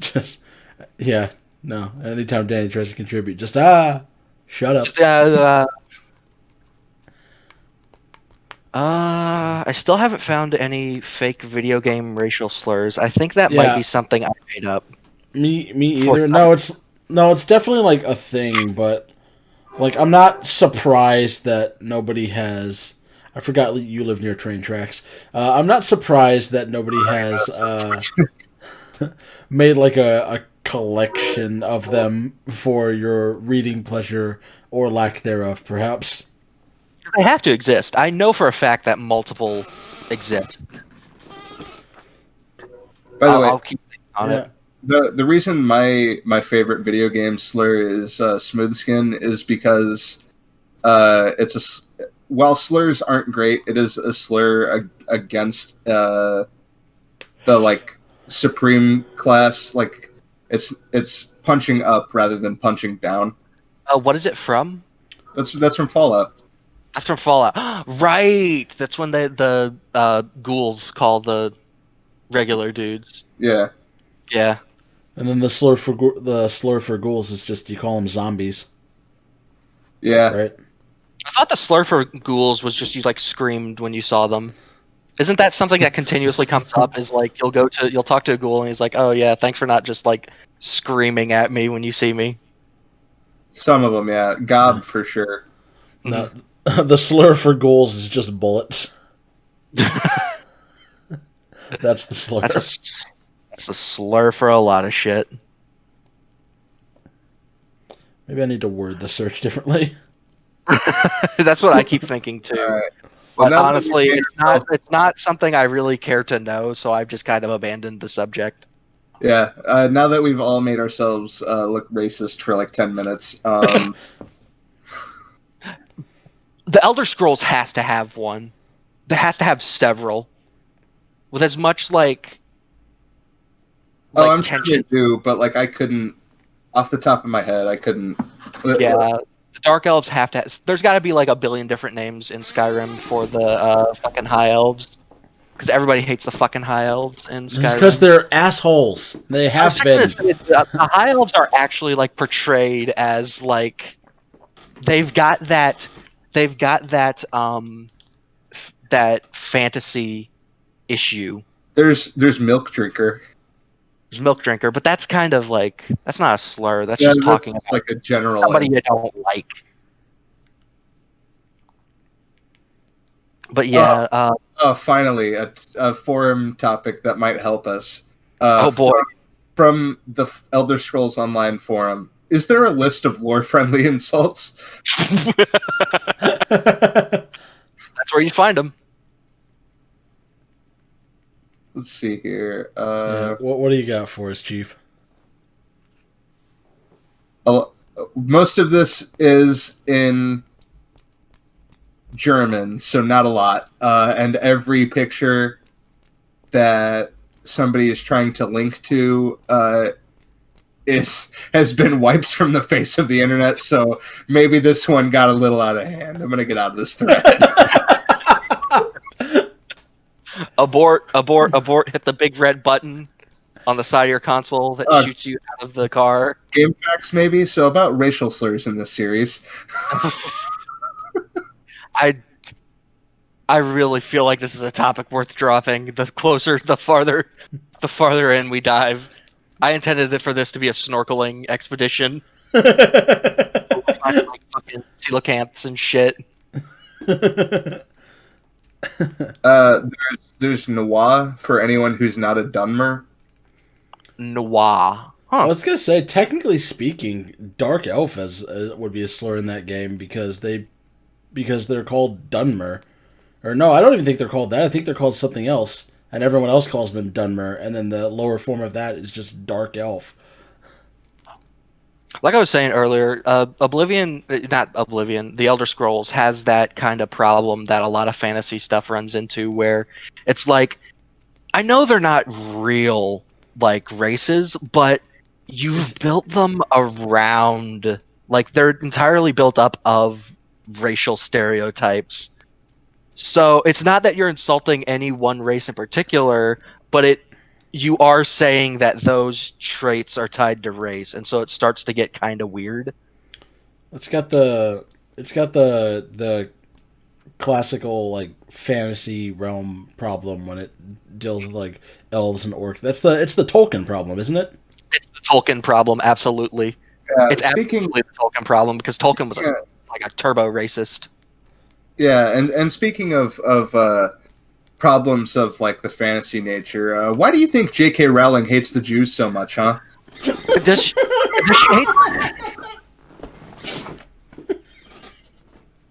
Just no. Anytime Danny tries to contribute, just shut up. I still haven't found any fake video game racial slurs. I think that might be Yeah, something I made up me for either. some. No, it's definitely like a thing, but like I'm not surprised that nobody has. I forgot you live near train tracks. I'm not surprised that nobody has made like a collection of them for your reading pleasure or lack thereof, perhaps. They have to exist. I know for a fact that multiple exist. By the way, I'll keep on it. Yeah. the reason my favorite video game slur is smooth skin is because it's while slurs aren't great, it is a slur against the like supreme class. Like it's punching up rather than punching down. What is it from? That's from Fallout. That's from Fallout. Right. That's when the ghouls call the regular dudes. Yeah, Yeah. And then the slur for ghouls is just you call them zombies, yeah. right? I thought the slur for ghouls was just you like screamed when you saw them. Isn't that something that continuously comes up? Is like you'll talk to a ghoul and he's like, "Oh yeah, thanks for not just like screaming at me when you see me." Some of them, yeah. Gob for sure. No, the slur for ghouls is just bullets. That's the slur. That's a slur for a lot of shit. Maybe I need to word the search differently. That's what I keep thinking too. All right. Well, But now that honestly, we've it's not something I really care to know, so I've just kind of abandoned the subject. Yeah, now that we've all made ourselves look racist for like 10 minutes, The Elder Scrolls has to have one. It has to have several. With as much I'm sure tension. they do, but like I couldn't, off the top of my head, I couldn't. Yeah. The Dark Elves have to there's gotta be like a billion different names in Skyrim for the fucking High Elves. Because everybody hates the fucking High Elves in It's because Skyrim. they're assholes. They I was have fixing been. to say, the High Elves are actually like portrayed as like they've got that that fantasy issue. There's Milk Drinker. There's Milk Drinker, but that's kind of like that's not a slur. That's Yeah, just that's talking just about like a general. somebody you don't like. But yeah, Finally, a forum topic that might help us. oh boy, From the Elder Scrolls Online forum, is there a list of lore-friendly insults? that's where you find them. Let's see here. Yeah, what do you got for us, Chief? Most of this is in German, so not a lot. And every picture that somebody is trying to link to has been wiped from the face of the internet. So maybe this one got a little out of hand. I'm gonna get out of this thread. Abort! Hit the big red button on the side of your console that shoots you out of the car. Game facts, maybe. So about racial slurs in this series. I really feel like this is a topic worth dropping. The farther in we dive. I intended for this to be a snorkeling expedition. We'll find, like fucking coelacanths and shit. There's Noir for anyone who's not a Dunmer. Noir. I Huh. was gonna say, technically speaking, Dark Elf would be a slur in that game because they're called Dunmer, or no, I don't even think they're called that. I think they're called something else, and everyone else calls them Dunmer, and then the lower form of that is just Dark Elf. Like I was saying earlier, not Oblivion, the Elder Scrolls has that kind of problem that a lot of fantasy stuff runs into where it's like, I know they're not real, like, races, but you've built them around, like, they're entirely built up of racial stereotypes. So it's not that you're insulting any one race in particular, but you are saying that those traits are tied to race, and so it starts to get kind of weird. It's got the classical like fantasy realm problem when it deals with like elves and orcs. It's the Tolkien problem, isn't it? It's the Tolkien problem, absolutely. It's Speaking, absolutely the Tolkien problem because Tolkien was yeah, like a turbo racist. yeah, and speaking of problems of like the fantasy nature, why do you think J.K. Rowling hates the Jews so much, huh? Does she hate?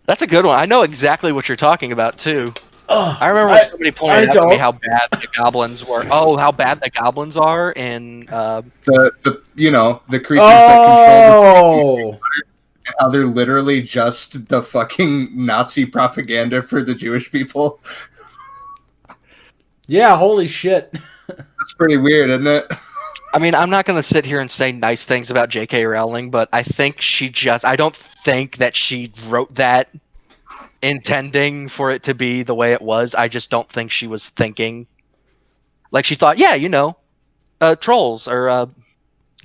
That's a good one. I know exactly what you're talking about too. I remember when somebody pointed out to me how bad the goblins were. Oh, how bad the goblins are in The the creatures that control the how they're literally just the fucking Nazi propaganda for the Jewish people. Yeah, holy shit. That's pretty weird, isn't it? I mean, I'm not going to sit here and say nice things about J.K. Rowling, but I think I don't think that she wrote that intending for it to be the way it was. I just don't think she was thinking. Like, she thought, yeah, trolls or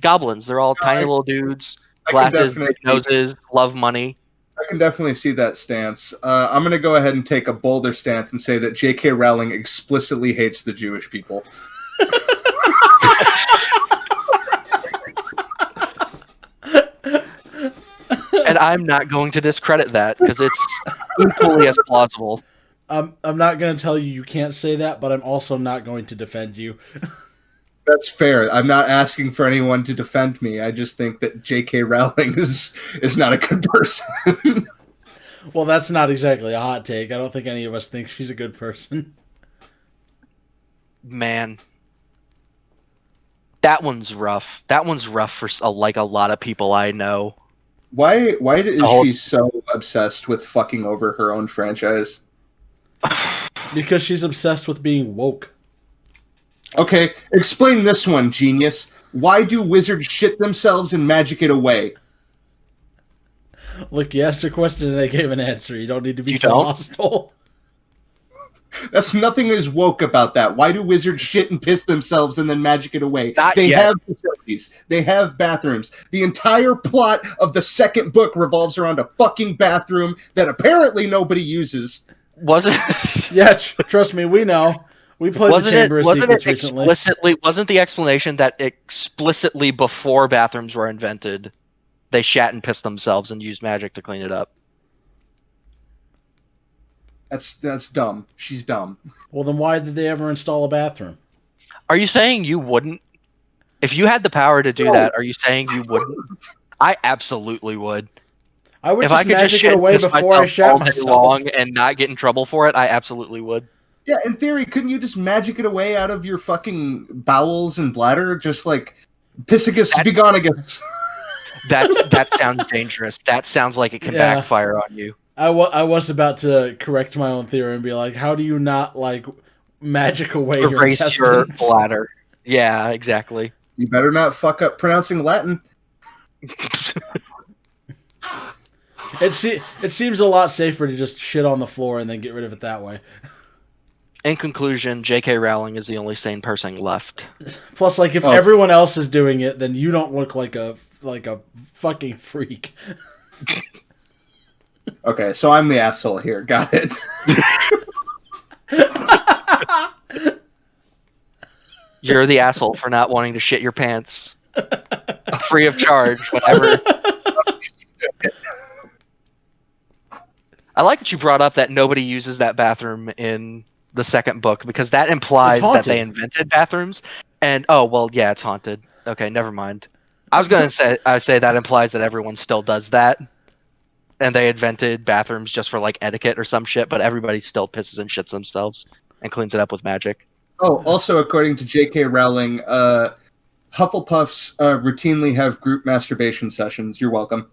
goblins. They're all tiny little dudes, glasses, big noses, love money. I can definitely see that stance. I'm going to go ahead and take a bolder stance and say that J.K. Rowling explicitly hates the Jewish people. And I'm not going to discredit that because it's equally as plausible. I'm not going to tell you can't say that, but I'm also not going to defend you. That's fair. I'm not asking for anyone to defend me. I just think that J.K. Rowling is not a good person. Well, that's not exactly a hot take. I don't think any of us think she's a good person. Man, that one's rough. That one's rough for like a lot of people I know. Why is she so obsessed with fucking over her own franchise? Because she's obsessed with being woke. Okay, explain this one, genius. Why do wizards shit themselves and magic it away? Look, you asked a question and I gave an answer. You don't need to be so hostile. That's nothing is woke about that. Why do wizards shit and piss themselves and then magic it away? They have facilities. They have bathrooms. The entire plot of the second book revolves around a fucking bathroom that apparently nobody uses. Was it? Yeah, trust me, we know. We played the Chamber of Secrets recently. Wasn't the explanation that explicitly before bathrooms were invented, they shat and pissed themselves and used magic to clean it up? That's dumb. She's dumb. Well, then why did they ever install a bathroom? Are you saying you wouldn't? If you had the power to do that, are you saying you wouldn't? I absolutely would. I would just magic it away before I shat myself. And not get in trouble for it, I absolutely would. Yeah, in theory, couldn't you just magic it away out of your fucking bowels and bladder? Just like, Pissagus begonagus. That sounds dangerous. That sounds like it can backfire on you. I was about to correct my own theory and be like, how do you not, like, magic away your intestines? Your bladder. Yeah, exactly. You better not fuck up pronouncing Latin. It seems a lot safer to just shit on the floor and then get rid of it that way. In conclusion, J.K. Rowling is the only sane person left. Plus, like, if everyone else is doing it, then you don't look like a fucking freak. Okay, so I'm the asshole here. Got it. You're the asshole for not wanting to shit your pants. Free of charge, whatever. I like that you brought up that nobody uses that bathroom in the second book, because that implies that they invented bathrooms. And, oh, well, yeah, it's haunted. Okay, never mind. I was going to say that implies that everyone still does that. And they invented bathrooms just for, like, etiquette or some shit, but everybody still pisses and shits themselves and cleans it up with magic. Oh, also, according to J.K. Rowling, Hufflepuffs routinely have group masturbation sessions. You're welcome.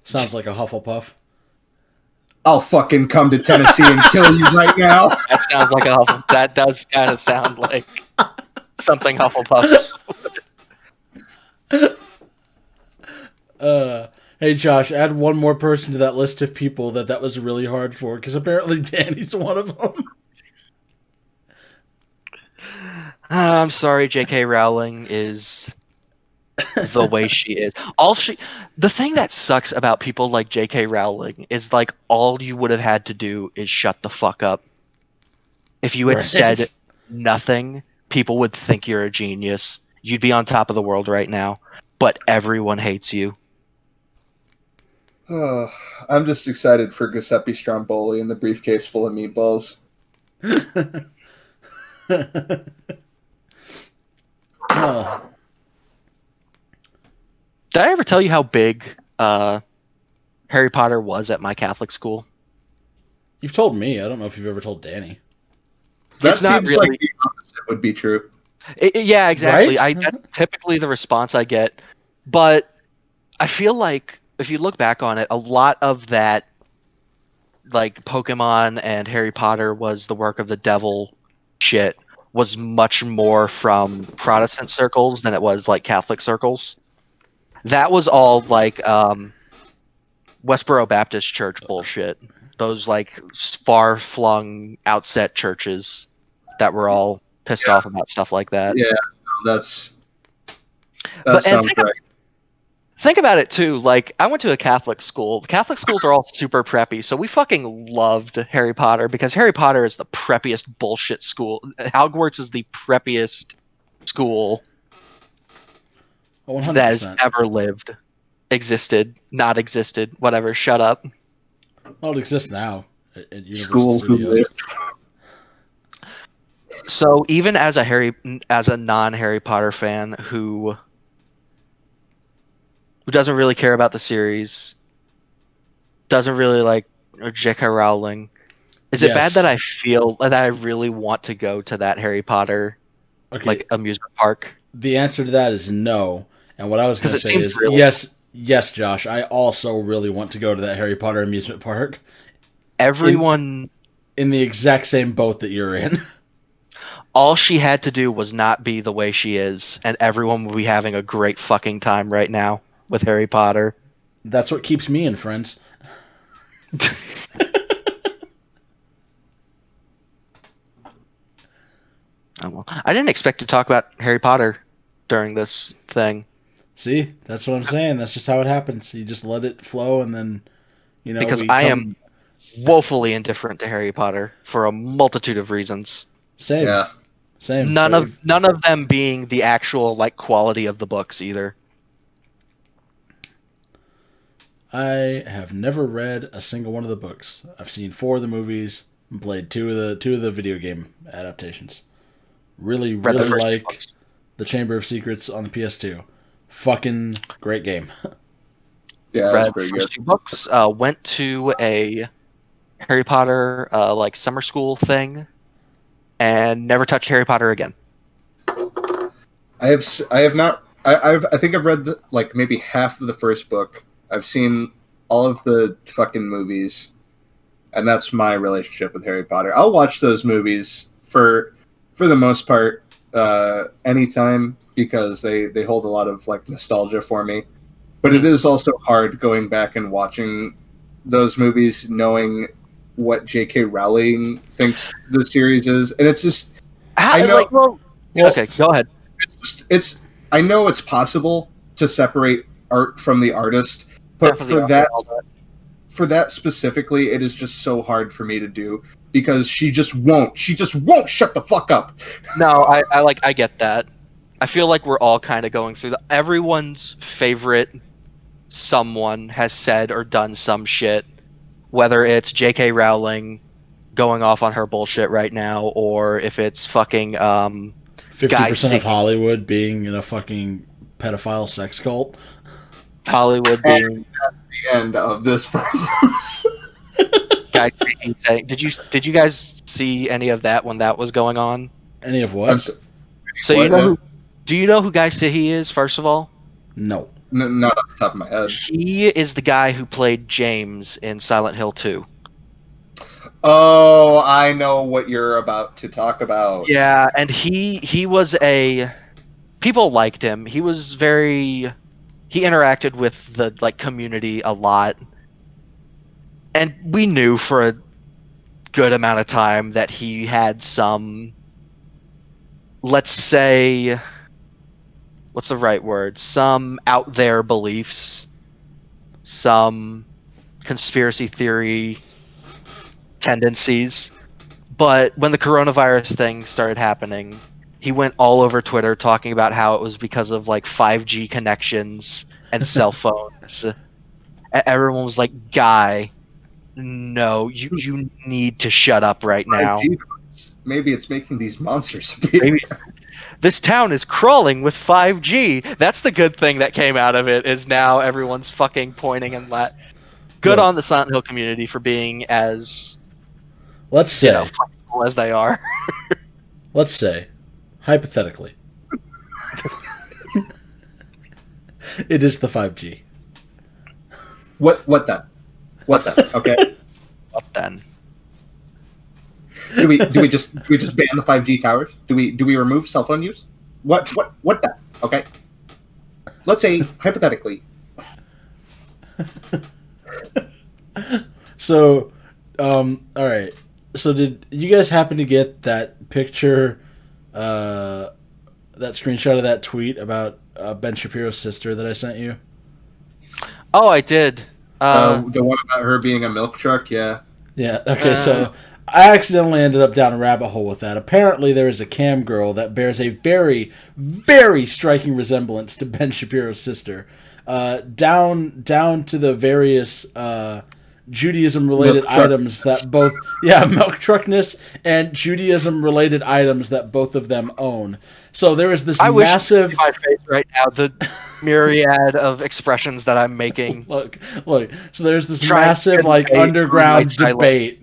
Sounds like a Hufflepuff. I'll fucking come to Tennessee and kill you right now. That sounds like a Hufflepuff. That does kind of sound like something Hufflepuffs. Hey, Josh, add one more person to that list of people that was really hard for, because apparently Danny's one of them. I'm sorry, J.K. Rowling is the way she is. The thing that sucks about people like J.K. Rowling is like all you would have had to do is shut the fuck up. If you had said Right. nothing, people would think you're a genius. You'd be on top of the world right now, but everyone hates you. Oh, I'm just excited for Giuseppe Stromboli and the briefcase full of meatballs. Oh, Did I ever tell you how big Harry Potter was at my Catholic school? you've told me. I don't know if you've ever told Danny. That It's not seems like really. the opposite would be true. Yeah, exactly. Right? That's typically the response I get, but I feel like if you look back on it, a lot of that, like Pokemon and Harry Potter, was the work of the devil. Shit was much more from Protestant circles than it was like Catholic circles. That was all like Westboro Baptist Church bullshit. Those like far flung outset churches that were all pissed Yeah, off about stuff like that. yeah, that's that But and sounds right. think about it too. Like I went to a Catholic school. Catholic schools are all super preppy, so we fucking loved Harry Potter because Harry Potter is the preppiest bullshit school. Hogwarts is the preppiest school Oh, that has 100%. ever lived, existed, not existed, whatever. Shut up. Well, it exists now at Universal School who Studios. lived. So even as a non Harry Potter fan who doesn't really care about the series, doesn't really like J.K. Rowling. Is it bad that Yes. I feel that I really want to go to that Harry Potter Okay. like amusement park? The answer to that is no. And what I was going Because to it say seems is really yes, yes, Josh. I also really want to go to that Harry Potter amusement park in everyone. in the exact same boat that you're in. All she had to do was not be the way she is, and everyone would be having a great fucking time right now with Harry Potter. That's what keeps me in, friends. Oh, well, I didn't expect to talk about Harry Potter during this thing See, that's what I'm saying. That's just how it happens. You just let it flow, and then because we I come. am woefully indifferent to Harry Potter for a multitude of reasons. Same, Yeah, same. None But of none of them being the actual like quality of the books either. I have never read a single one of the books. I've seen 4 of the movies and played two of the video game adaptations. Really, Read the really first 2 like books. the Chamber of Secrets on the PS2. Fucking great game. yeah, that's Read the pretty good. first 2 books. Went to a Harry Potter like summer school thing, and never touched Harry Potter again. I have not. I think I've read like maybe half of the first book. I've seen all of the fucking movies, and that's my relationship with Harry Potter. I'll watch those movies for the most part anytime because they hold a lot of like nostalgia for me. But it is also hard going back and watching those movies, knowing what J.K. Rowling thinks the series is, and it's just I know Well, Well, okay, go ahead. it's I know it's possible to separate art from the artist, but Definitely all that. for that specifically, it is just so hard for me to do because she just won't shut the fuck up. No, I get that. I feel like we're all kind of going through everyone's favorite someone has said or done some shit, whether it's J.K. Rowling going off on her bullshit right now, or if it's fucking 50% of City, Hollywood being in a fucking pedophile sex cult. Hollywood And being the end of this person. Guy City saying. Did you guys see any of that when that was going on? Any of I'm what? so, So you what? know who? Do you know who Guy City is? First of all, No. Not off the top of my head. he is the guy who played James in Silent Hill 2. Oh, I know what you're about to talk about. Yeah, and he was a people liked him. He interacted with the like community a lot. And we knew for a good amount of time that he had some, let's say, what's the right word? Some out there beliefs, some conspiracy theory tendencies. But when the coronavirus thing started happening, he went all over Twitter talking about how it was because of like 5G connections and cell phones. Everyone was like, "Guy, no, you need to shut up right now. 5G device. Maybe it's making these monsters appear. Maybe this town is crawling with 5G." That's the good thing that came out of it, is now everyone's fucking pointing and good Look, on the Silent Hill community for being as, let's say, flexible as they are. hypothetically, it is the 5G. What then? What then? Okay. What then? Do we just ban the 5G towers? Do we remove cell phone use? What then? Okay. Let's say hypothetically. So, all right. So, did you guys happen to get that picture, that screenshot of that tweet about Ben Shapiro's sister that I sent you? Oh, I did. The one about her being a milk truck, yeah. Yeah. Okay. So I accidentally ended up down a rabbit hole with that. Apparently, there is a cam girl that bears a very, very striking resemblance to Ben Shapiro's sister. Down to the various Judaism-related items that both, milk truckness and Judaism-related items that both of them own. So there is this massive. Wish my face right now, the myriad of expressions that I'm making. Look. So there's this massive underground debate.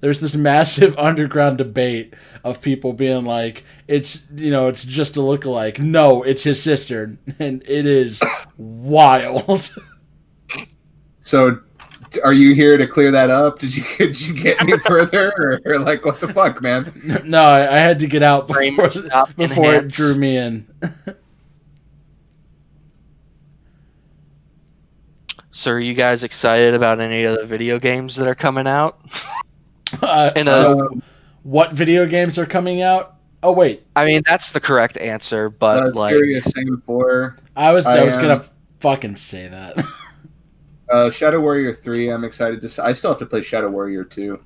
There's this massive underground debate of people being like, it's just a lookalike. No, it's his sister, and it is wild. So, are you here to clear that up? Did you get any further, or like what the fuck, man? No, I had to get out before it drew me in. So, are you guys excited about any of the video games that are coming out? So, what video games are coming out? Oh wait, I mean that's the correct answer, but Serious Sam 4. I was gonna fucking say that. Shadow Warrior 3. I'm excited to. I still have to play Shadow Warrior 2.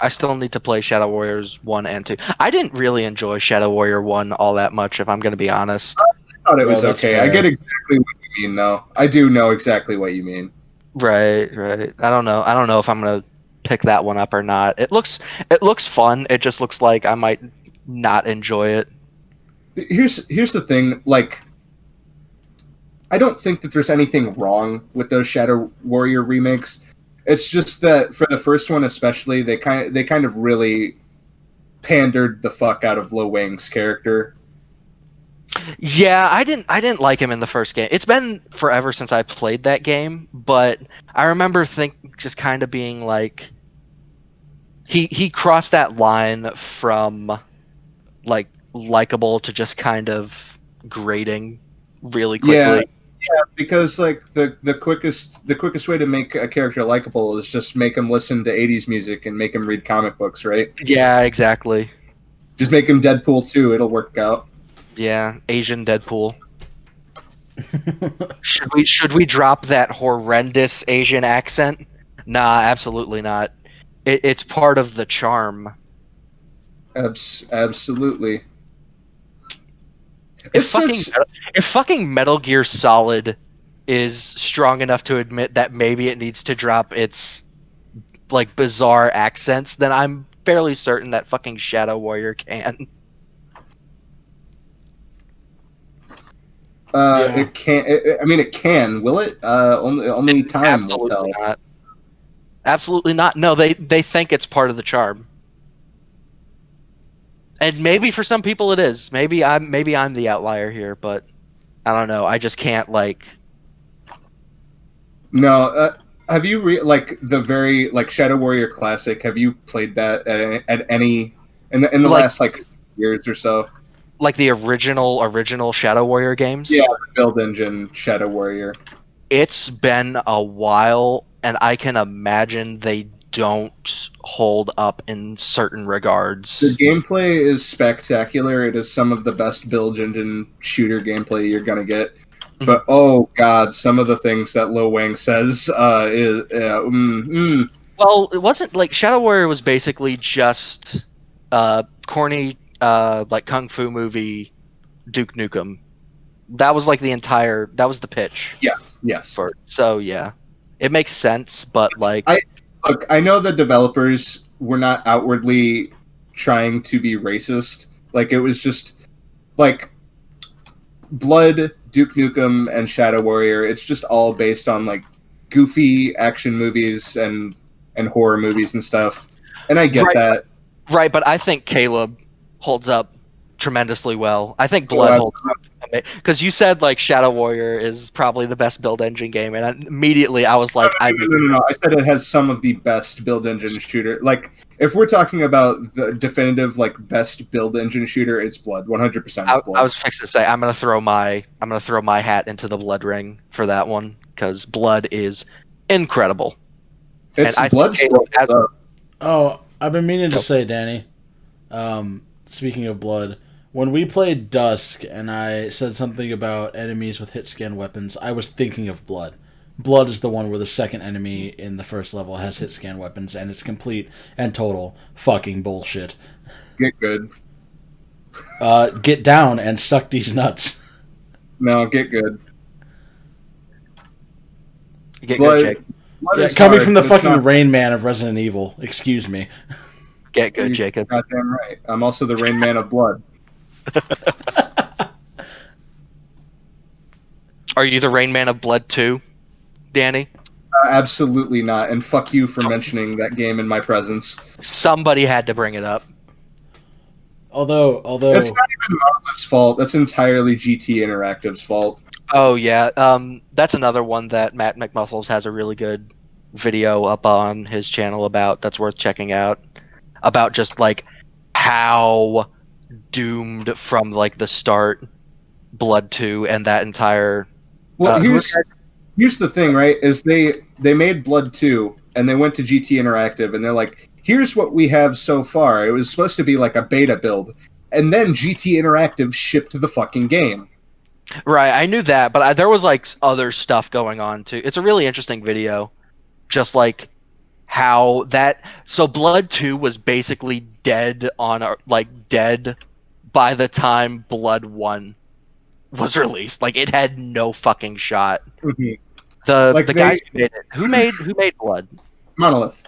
I still need to play Shadow Warriors 1 and 2. I didn't really enjoy Shadow Warrior 1 all that much, if I'm going to be honest. I thought it was okay. Fair. I get exactly what you mean, though. I do know exactly what you mean. Right. I don't know if I'm going to pick that one up or not. It looks fun. It just looks like I might not enjoy it. Here's the thing, like, I don't think that there's anything wrong with those Shadow Warrior remakes. It's just that for the first one especially, they kind of really pandered the fuck out of Lo Wang's character. Yeah, I didn't like him in the first game. It's been forever since I played that game, but I remember just kind of being like, he crossed that line from like likable to just kind of grating really quickly. Yeah, because like the quickest way to make a character likable is just make him listen to 80s music and make him read comic books, right? Yeah, exactly. Just make him Deadpool too, it'll work out. Yeah, Asian Deadpool. Should we drop that horrendous Asian accent? Nah, absolutely not. It's part of the charm. Absolutely. If fucking Metal Gear Solid is strong enough to admit that maybe it needs to drop its like bizarre accents, then I'm fairly certain that fucking Shadow Warrior can. It can. It can. Will it? Only time will tell. Not. Absolutely not. No, they think it's part of the charm. And maybe for some people it is. Maybe I'm the outlier here, but I don't know. I just can't like. No, have you like the very like Shadow Warrior Classic? Have you played that at any in the last like years or so? Like the original Shadow Warrior games? Yeah, the build engine Shadow Warrior. It's been a while, and I can imagine they don't hold up in certain The regards. gameplay is spectacular. It is some of the best build engine shooter gameplay you're gonna get. But oh god, some of the things that Lo Wang says is Well, it wasn't like Shadow Warrior was basically just corny like kung fu movie Duke Nukem. That was like that was the pitch yes. for it. So yeah. It makes sense, but like I know the developers were not outwardly trying to be racist. Like it was just like Blood, Duke Nukem, and Shadow Warrior. It's just all based on like goofy action movies and horror movies and stuff. And I get right, that. right, but I think Caleb holds up tremendously well. I think Oh, Blood holds up because you said like Shadow Warrior is probably the best build engine game, and immediately I was like, no. I said it has some of the best build engine shooter. Like, if we're talking about the definitive, like, best build engine shooter, it's Blood. 100% I Blood. was fixing to say I'm gonna throw my hat into the Blood ring for that one because Blood is incredible. It's and I Blood think Caleb has, Oh, I've been meaning to say, Danny. Speaking of Blood, when we played Dusk and I said something about enemies with hit scan weapons, I was thinking of Blood. Blood is the one where the second enemy in the first level has hit scan weapons, and it's complete and total fucking bullshit. Get good. Get down and suck these nuts. No, get good. get Blood, good, Jake. Blood Yeah, is coming hard, from the but it's fucking not- Rain Man of Resident Evil. Excuse me. Get good, You're Jacob. goddamn right. I'm also the Rain Man of Blood. Are you the Rain Man of Blood 2, Danny? Absolutely not. And fuck you for mentioning that game in my presence. Somebody had to bring it up. Although It's not even Monolith's fault. That's entirely GT Interactive's fault. Oh yeah, that's another one that Matt McMuscles has a really good video up on his channel about. That's worth checking out. About just like how doomed from like the start Blood 2 and that entire. Well, who was here's the thing, right? Is they made Blood 2 and they went to GT Interactive and they're like, here's what we have so far. It was supposed to be like a beta build. And then GT Interactive shipped the fucking game. Right, I knew that, but there was like other stuff going on too. It's a really interesting video, just like how that. So Blood 2 was basically dead dead by the time Blood 1 was released. Like it had no fucking shot. Mhm. The guys who made it, who made Blood? Monolith.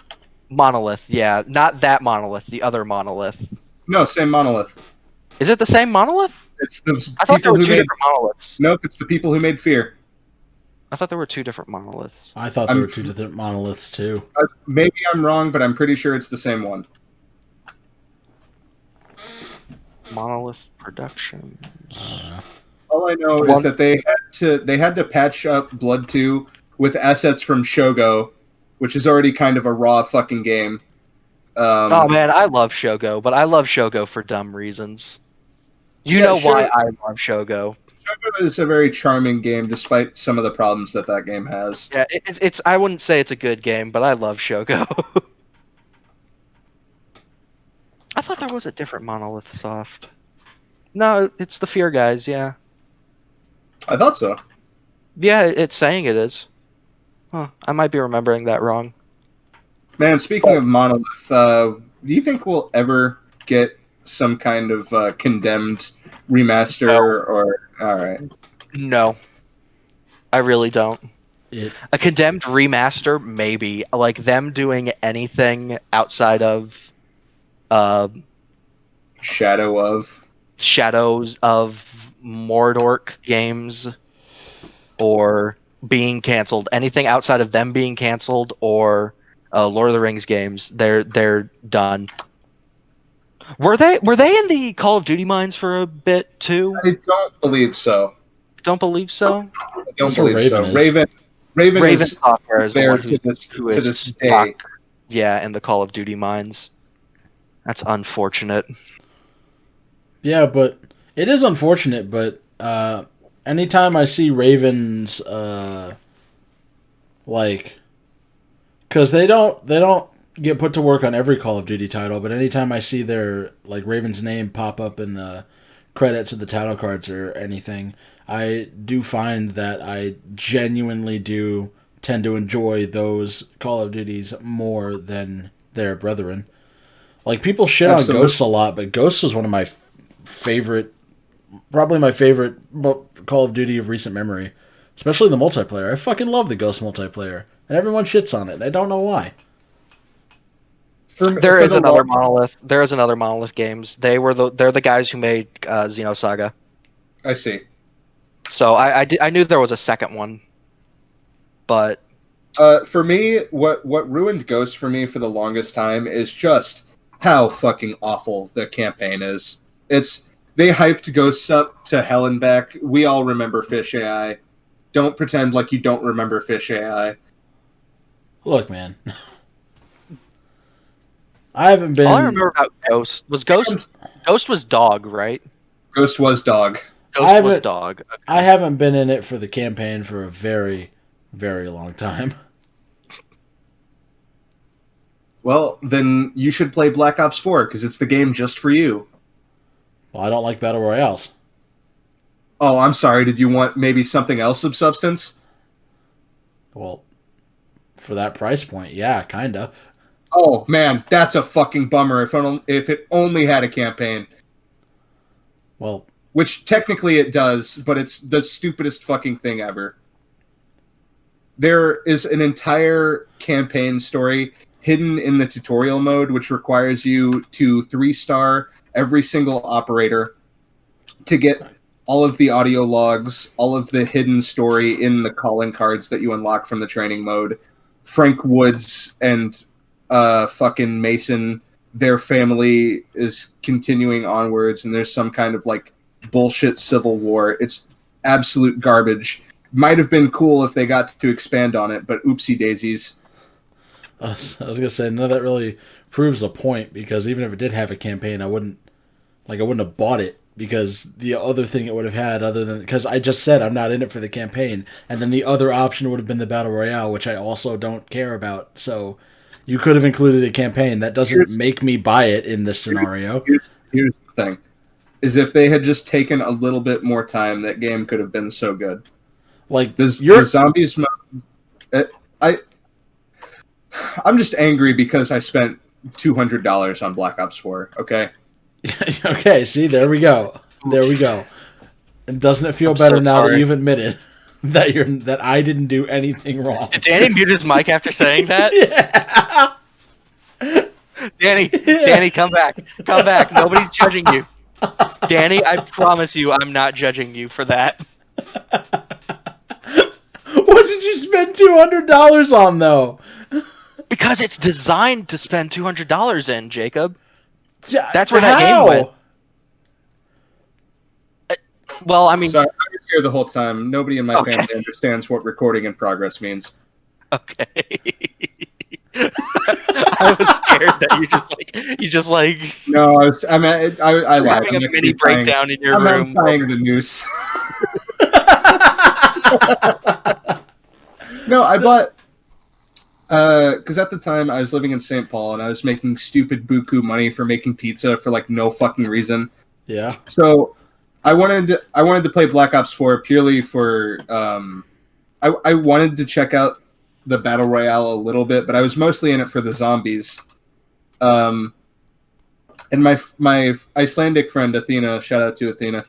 Monolith, yeah, not that Monolith, the other Monolith. No, same Monolith. Is it the same Monolith? It's the I thought there people were who two made. different monoliths. Nope, it's the people who made Fear. I thought there were two different monoliths. I thought there were two different monoliths too. Maybe I'm wrong, but I'm pretty sure it's the same one. Monolith Productions. All I know is that they had to patch up Blood 2 with assets from Shogo, which is already kind of a raw fucking game. Oh man, I love Shogo, but I love Shogo for dumb reasons. You Yeah, know sure. why I love Shogo. Shogo is a very charming game, despite some of the problems that game has. Yeah, it's. I wouldn't say it's a good game, but I love Shogo. I thought there was a different Monolith Soft. No, it's the Fear guys. Yeah, I thought so. yeah, it's saying it is. Huh, I might be remembering that wrong. Man, speaking of Monolith, do you think we'll ever get some kind of condemned remaster? No. Or all right, No, I really don't. It A condemned remaster, maybe. Like them doing anything outside of Shadow of. Shadows of Mordork games or being canceled. Anything outside of them being canceled or Lord of the Rings games, they're done. Were they in the Call of Duty mines for a bit too? I don't believe so. Don't believe so. I don't That's what believe so. Raven is. Raven Raven is Software is the there one to this who to is this stuck, day. yeah, in the Call of Duty mines. That's unfortunate. Yeah, but it is unfortunate. But anytime I see Ravens, like, because they don't get put to work on every Call of Duty title, but anytime I see their like Raven's name pop up in the credits of the title cards or anything, I do find that I genuinely do tend to enjoy those Call of Duties more than their brethren. Like, people shit on Ghosts a lot, but Ghosts was one of my favorite, probably my favorite Call of Duty of recent memory. Especially the multiplayer. I fucking love the Ghost multiplayer. And everyone shits on it. I don't know why. There is another Monolith. There is another Monolith Games. They're the guys who made Xenosaga. I see. So I knew there was a second one, but for me, what ruined Ghost for me for the longest time is just how fucking awful the campaign is. They hyped Ghosts up to hell and back. We all remember Fish AI. Don't pretend like you don't remember Fish AI. Look, man. I haven't been. All I remember about Ghost was Ghost was dog, right? Ghost was dog. Ghost was dog. Okay. I haven't been in it for the campaign for a very, very long time. Well, then you should play Black Ops 4, because it's the game just for you. Well, I don't like Battle Royales. Oh, I'm sorry. Did you want maybe something else of substance? Well, for that price point, yeah, kinda. Oh, man, that's a fucking bummer if it only had a campaign. Well... Which technically it does, but it's the stupidest fucking thing ever. There is an entire campaign story hidden in the tutorial mode, which requires you to 3-star every single operator to get all of the audio logs, all of the hidden story in the calling cards that you unlock from the training mode. Frank Woods and fucking Mason, their family is continuing onwards, and there's some kind of like bullshit civil war. It's absolute garbage. Might have been cool if they got to expand on it, but oopsie daisies. I was gonna say, none of that really proves a point, because even if it did have a campaign, I wouldn't have bought it, because the other thing it would have had, other than, because I just said I'm not in it for the campaign, and then the other option would have been the Battle Royale, which I also don't care about. So you could have included a campaign. That doesn't make me buy it in this scenario. Here's the thing. Is if they had just taken a little bit more time, that game could have been so good. Like, the zombies mode, I'm just angry because I spent $200 on Black Ops 4, okay? Okay, see, there we go. And doesn't it feel better now that you've admitted that I didn't do anything wrong? Did Danny mute his mic after saying that? Yeah. Danny, come back. Nobody's judging you. Danny, I promise you I'm not judging you for that. What did you spend $200 on, though? Because it's designed to spend $200 in, Jacob. That's where that game went. Well, I mean... Sorry, I was here the whole time. Nobody in my family understands what recording in progress means. Okay. I was scared that you just like. No, I lied. Having a mini breakdown in your room. I'm tying the noose. No, I bought because at the time I was living in St. Paul and I was making stupid buku money for making pizza for like no fucking reason. Yeah. So I wanted to play Black Ops 4 purely for I wanted to check out the Battle Royale a little bit, but I was mostly in it for the zombies. And my Icelandic friend Athena, shout out to Athena,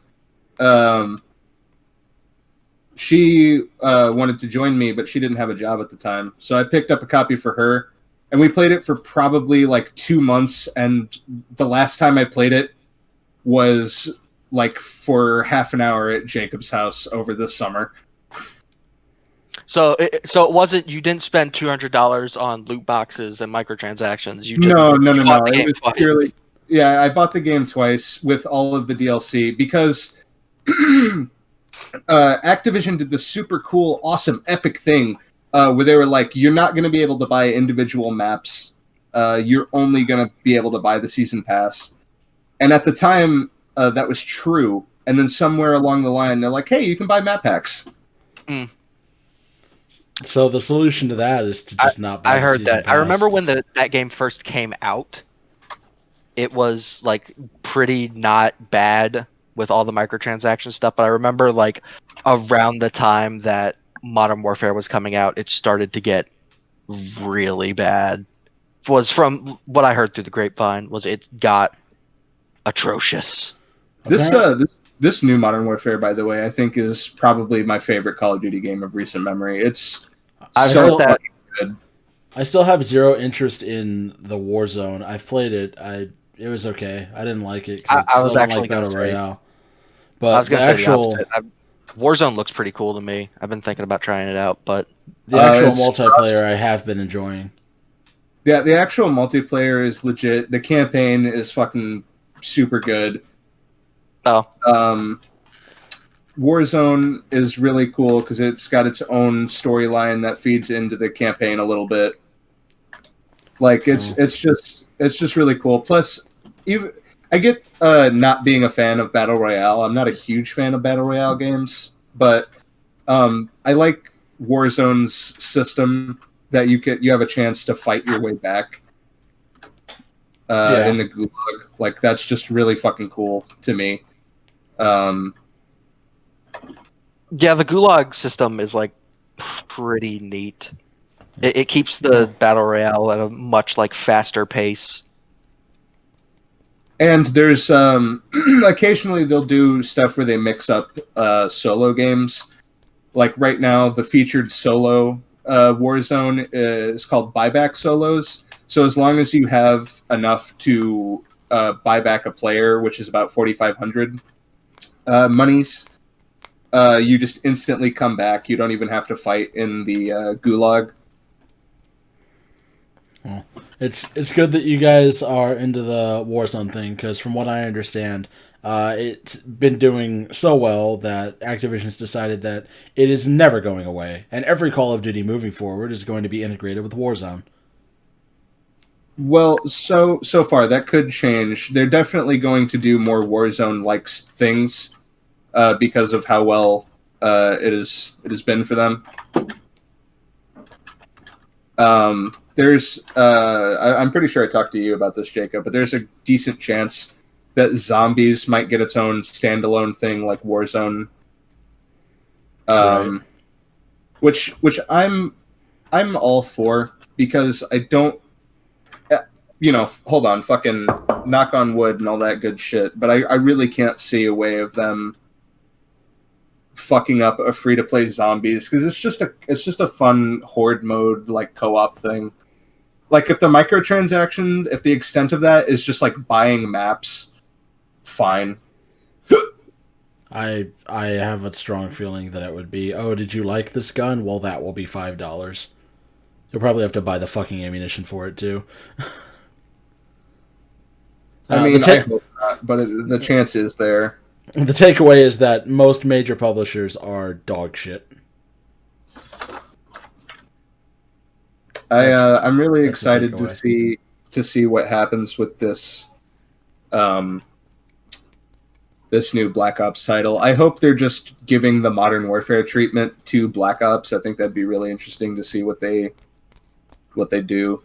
she wanted to join me, but she didn't have a job at the time. So I picked up a copy for her, and we played it for probably like 2 months, and the last time I played it was like for half an hour at Jacob's house over the summer. So it wasn't, you didn't spend $200 on loot boxes and microtransactions. You just no. It was purely, yeah, I bought the game twice with all of the DLC because Activision did this super cool, awesome, epic thing where they were like, you're not going to be able to buy individual maps. You're only going to be able to buy the season pass. And at the time, that was true. And then somewhere along the line, they're like, hey, you can buy map packs. Mm. So the solution to that is to just not buy I the heard season that. pass. I remember when that game first came out, it was like pretty not bad with all the microtransaction stuff, but I remember like around the time that Modern Warfare was coming out, it started to get really bad. Was from what I heard through the grapevine was it got atrocious. This Apparent- this new Modern Warfare, by the way, I think is probably my favorite Call of Duty game of recent memory. It's I've So- heard that. fucking good. I still have zero interest in the Warzone. I've played it. It was okay. I didn't like it because I still was don't actually like gonna Battle say- Royale. I But was the gonna say the actual opposite. Warzone looks pretty cool to me. I've been thinking about trying it out, but the actual it's multiplayer I have been enjoying. Yeah, the actual multiplayer is legit. The campaign is fucking super good. oh, Warzone is really cool because it's got its own storyline that feeds into the campaign a little bit. Like it's just really cool. Plus, even I get not being a fan of battle royale. I'm not a huge fan of battle royale games, but I like Warzone's system that you have a chance to fight your way back Yeah. in the gulag. Like that's just really fucking cool to me. yeah, the Gulag system is like pretty neat. It keeps the battle royale at a much like faster pace. And there's occasionally they'll do stuff where they mix up solo games. Like right now, the featured solo Warzone is called buyback solos. So as long as you have enough to buy back a player, which is about 4,500 monies, you just instantly come back. You don't even have to fight in the gulag. It's good that you guys are into the Warzone thing because from what I understand, it's been doing so well that Activision's decided that it is never going away, and every Call of Duty moving forward is going to be integrated with Warzone. Well, so far that could change. They're definitely going to do more Warzone-like things because of how well it has been for them. I'm pretty sure I talked to you about this, Jacob, but there's a decent chance that Zombies might get its own standalone thing like Warzone. Right. Which I'm all for because I don't hold on, fucking knock on wood and all that good shit, but I really can't see a way of them fucking up a free to play Zombies because it's just a fun horde mode like co-op thing. Like if the microtransactions, if the extent of that is just like buying maps, fine. I have a strong feeling that it would be, oh, did you like this gun? Well, that will be $5. You'll probably have to buy the fucking ammunition for it too. I mean, the I hope not, but the chance is there. The takeaway is that most major publishers are dog shit. I'm really that's the excited takeaway. to see what happens with this this new Black Ops title. I hope they're just giving the Modern Warfare treatment to Black Ops. I think that'd be really interesting to see what they do.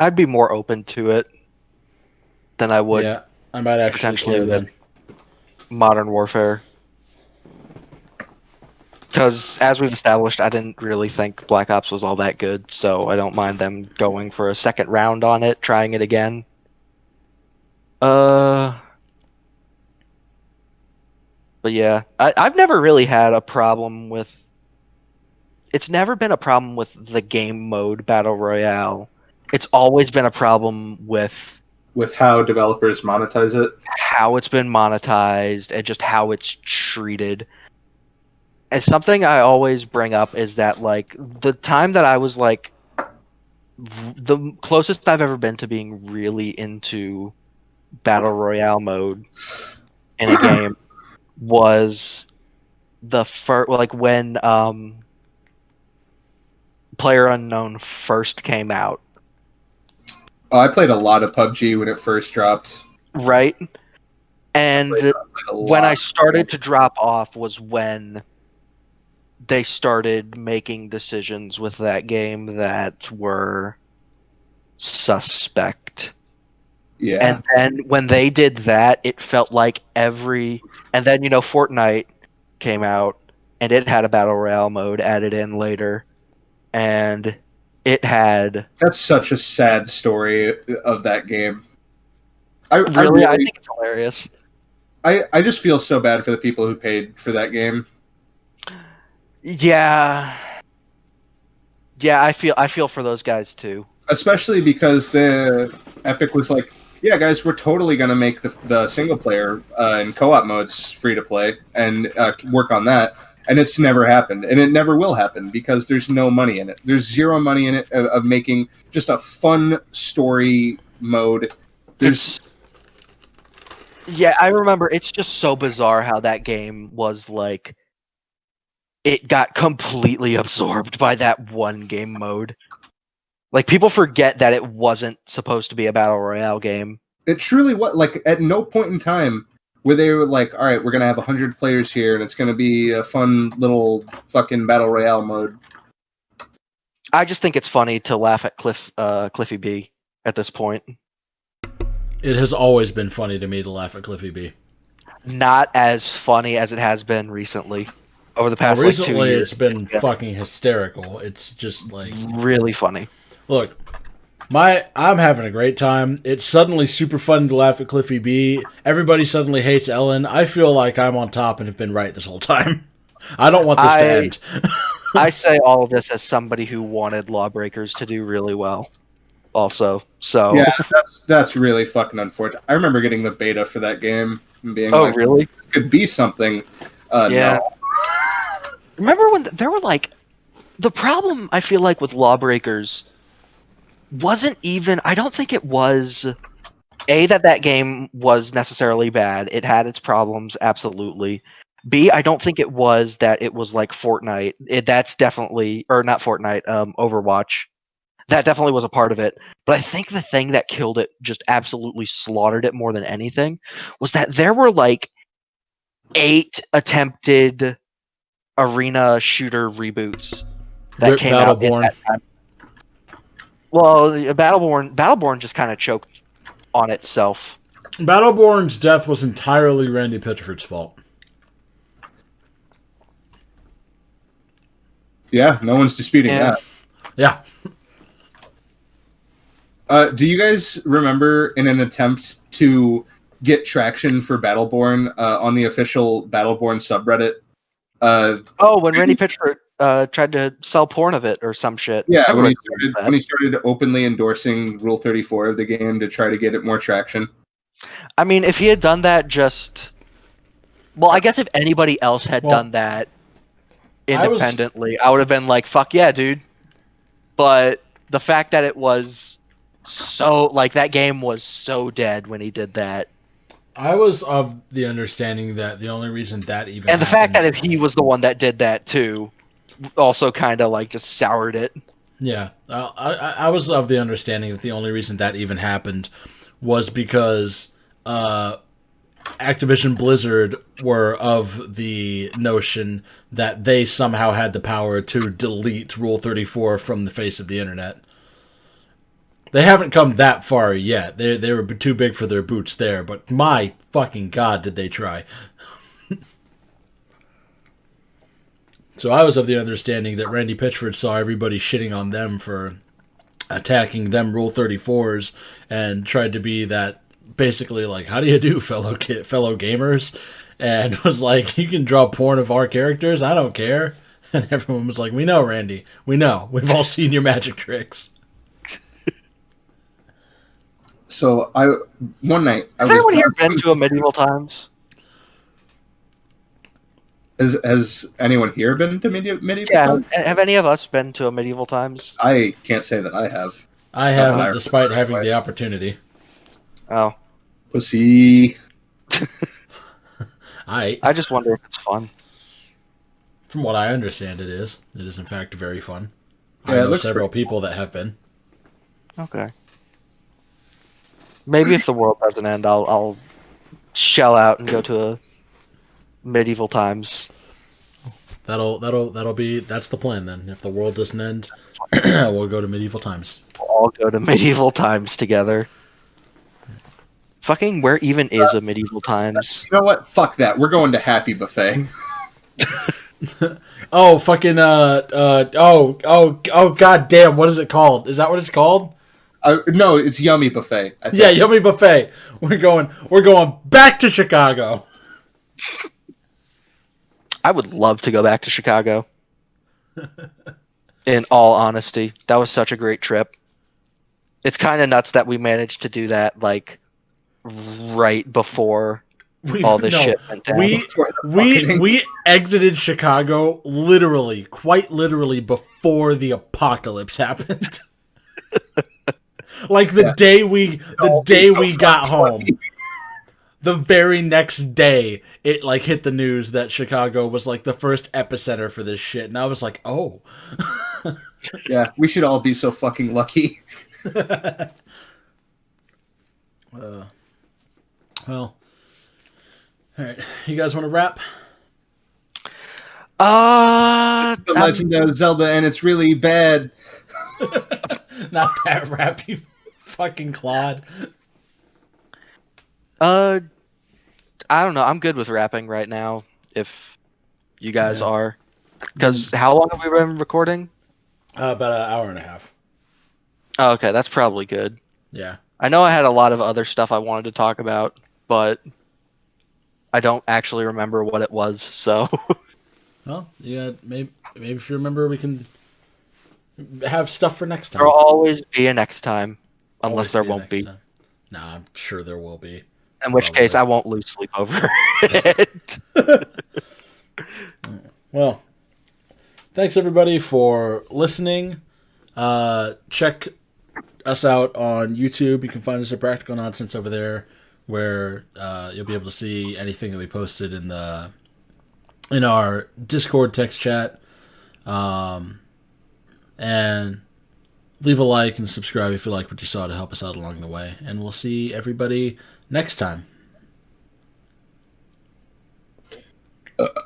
I'd be more open to it than I would Yeah, I might actually potentially care with then. Modern Warfare. Because as we've established, I didn't really think Black Ops was all that good, so I don't mind them going for a second round on it, trying it again. But yeah, I've never really had a problem with. It's never been a problem with the game mode Battle Royale. It's always been a problem with How developers monetize it. how it's been monetized and just how it's treated. And something I always bring up is that like the time that I was like the closest I've ever been to being really into battle royale mode in a game was the first like when Player Unknown first came out, Oh, I played a lot of PUBG when it first dropped. right? And Played a when I lot. started to drop off was when they started making decisions with that game that were suspect. Yeah. And then when they did that, it felt like and then Fortnite came out and it had a battle royale mode added in later, and it had That's such a sad story of that game. I really, I think it's hilarious. I just feel so bad for the people who paid for that game. Yeah. Yeah, I feel for those guys too. Especially because the Epic was like, yeah, guys, we're totally going to make the single player and co-op modes free to play and work on that. And it's never happened. And it never will happen because there's no money in it. There's zero money in it of making just a fun story mode. Yeah, I remember. It's just so bizarre how that game was like, it got completely absorbed by that one game mode. Like, people forget that it wasn't supposed to be a battle royale game. It truly was. Like, at no point in time where they were like, all right, we're going to have 100 players here and it's going to be a fun little fucking battle royale mode. I just think it's funny to laugh at Cliffy B at this point. It has always been funny to me to laugh at Cliffy B. Not as funny as it has been recently. Over the past like 2 Recently, years. it's been fucking hysterical. It's just like really funny. Look, I'm having a great time. It's suddenly super fun to laugh at Cliffy B. Everybody suddenly hates Ellen. I feel like I'm on top and have been right this whole time. I don't want this to end. I say all of this as somebody who wanted Lawbreakers to do really well. Also, so yeah, that's really fucking unfortunate. I remember getting the beta for that game and being like, really? This could be something. Yeah. No. Remember when there were like the problem? I feel like with Lawbreakers wasn't even. I don't think it was that game was necessarily bad. It had its problems, absolutely. B, I don't think it was that it was like Fortnite. That's definitely, or not Fortnite, Overwatch. That definitely was a part of it. But I think the thing that killed it, just absolutely slaughtered it more than anything, was that there were like 8 attempted arena shooter reboots that came out at that time. Well, Battleborn just kind of choked on itself. Battleborn's death was entirely Randy Pitchford's fault. Yeah, no one's disputing that. Yeah. Do you guys remember in an attempt to get traction for Battleborn on the official Battleborn subreddit? When Randy Pitchford tried to sell porn of it or some shit. Yeah, when he started openly endorsing Rule 34 of the game to try to get it more traction. I mean, if he had done that I guess if anybody else had done that independently, I would have been like, fuck yeah, dude. But the fact that it was so, like, that game was so dead when he did that. I was of the understanding that the only reason that even and the fact that if he was the one that did that too, also kind of like just soured it. Yeah, I was of the understanding that the only reason that even happened was because Activision Blizzard were of the notion that they somehow had the power to delete Rule 34 from the face of the internet. They haven't come that far yet. They were too big for their boots there, but my fucking god, did they try. So I was of the understanding that Randy Pitchford saw everybody shitting on them for attacking them Rule 34s and tried to be that, basically like, how do you do, fellow gamers? And was like, you can draw porn of our characters? I don't care. And everyone was like, we know, Randy. We know. We've all seen your magic tricks. So one night has anyone here been to a Medieval Times? Has anyone here been to Medieval Times? Have any of us been to a Medieval Times? I can't say that I have. I haven't, despite having the opportunity. Oh, pussy. I just wonder if it's fun. From what I understand, it is. It is in fact very fun. Yeah, I know several people that have been. Okay. Maybe if the world doesn't end, I'll shell out and go to a Medieval Times. That's the plan then. If the world doesn't end, we'll go to medieval times. We'll all go to medieval times together. Fucking where even is a medieval times? You know what? Fuck that. We're going to Happy Buffet. Oh fucking god damn! What is it called? Is that what it's called? No, it's Yummy Buffet. I think. Yeah, Yummy Buffet. We're going back to Chicago. I would love to go back to Chicago. In all honesty, that was such a great trip. It's kind of nuts that we managed to do that like right before all this shit went down. We exited Chicago quite literally before the apocalypse happened. Like the day we got home. The very next day, it like hit the news that Chicago was like the first epicenter for this shit, and I was like, oh. Yeah, we should all be so fucking lucky. Well, all right. You guys want to wrap? It's the Legend of Zelda, and it's really bad. Not that rap, you fucking clod. I don't know. I'm good with rapping right now. If you guys are, because how long have we been recording? About an hour and a half. Oh, okay, that's probably good. Yeah. I know I had a lot of other stuff I wanted to talk about, but I don't actually remember what it was. So. Well, yeah, maybe if you remember, we can have stuff for next time. There'll always be a next time, unless there won't be. Nah, I'm sure there will be. In which case, I won't lose sleep over it. Well, thanks everybody for listening. Check us out on YouTube. You can find us at Practical Nonsense over there, where you'll be able to see anything that we posted in our Discord text chat. And leave a like and subscribe if you like what you saw to help us out along the way. And we'll see everybody next time.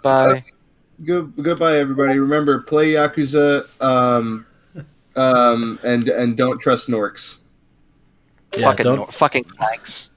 Bye. Goodbye, everybody. Remember, play Yakuza, and don't trust Norks. Yeah, Fucking thanks.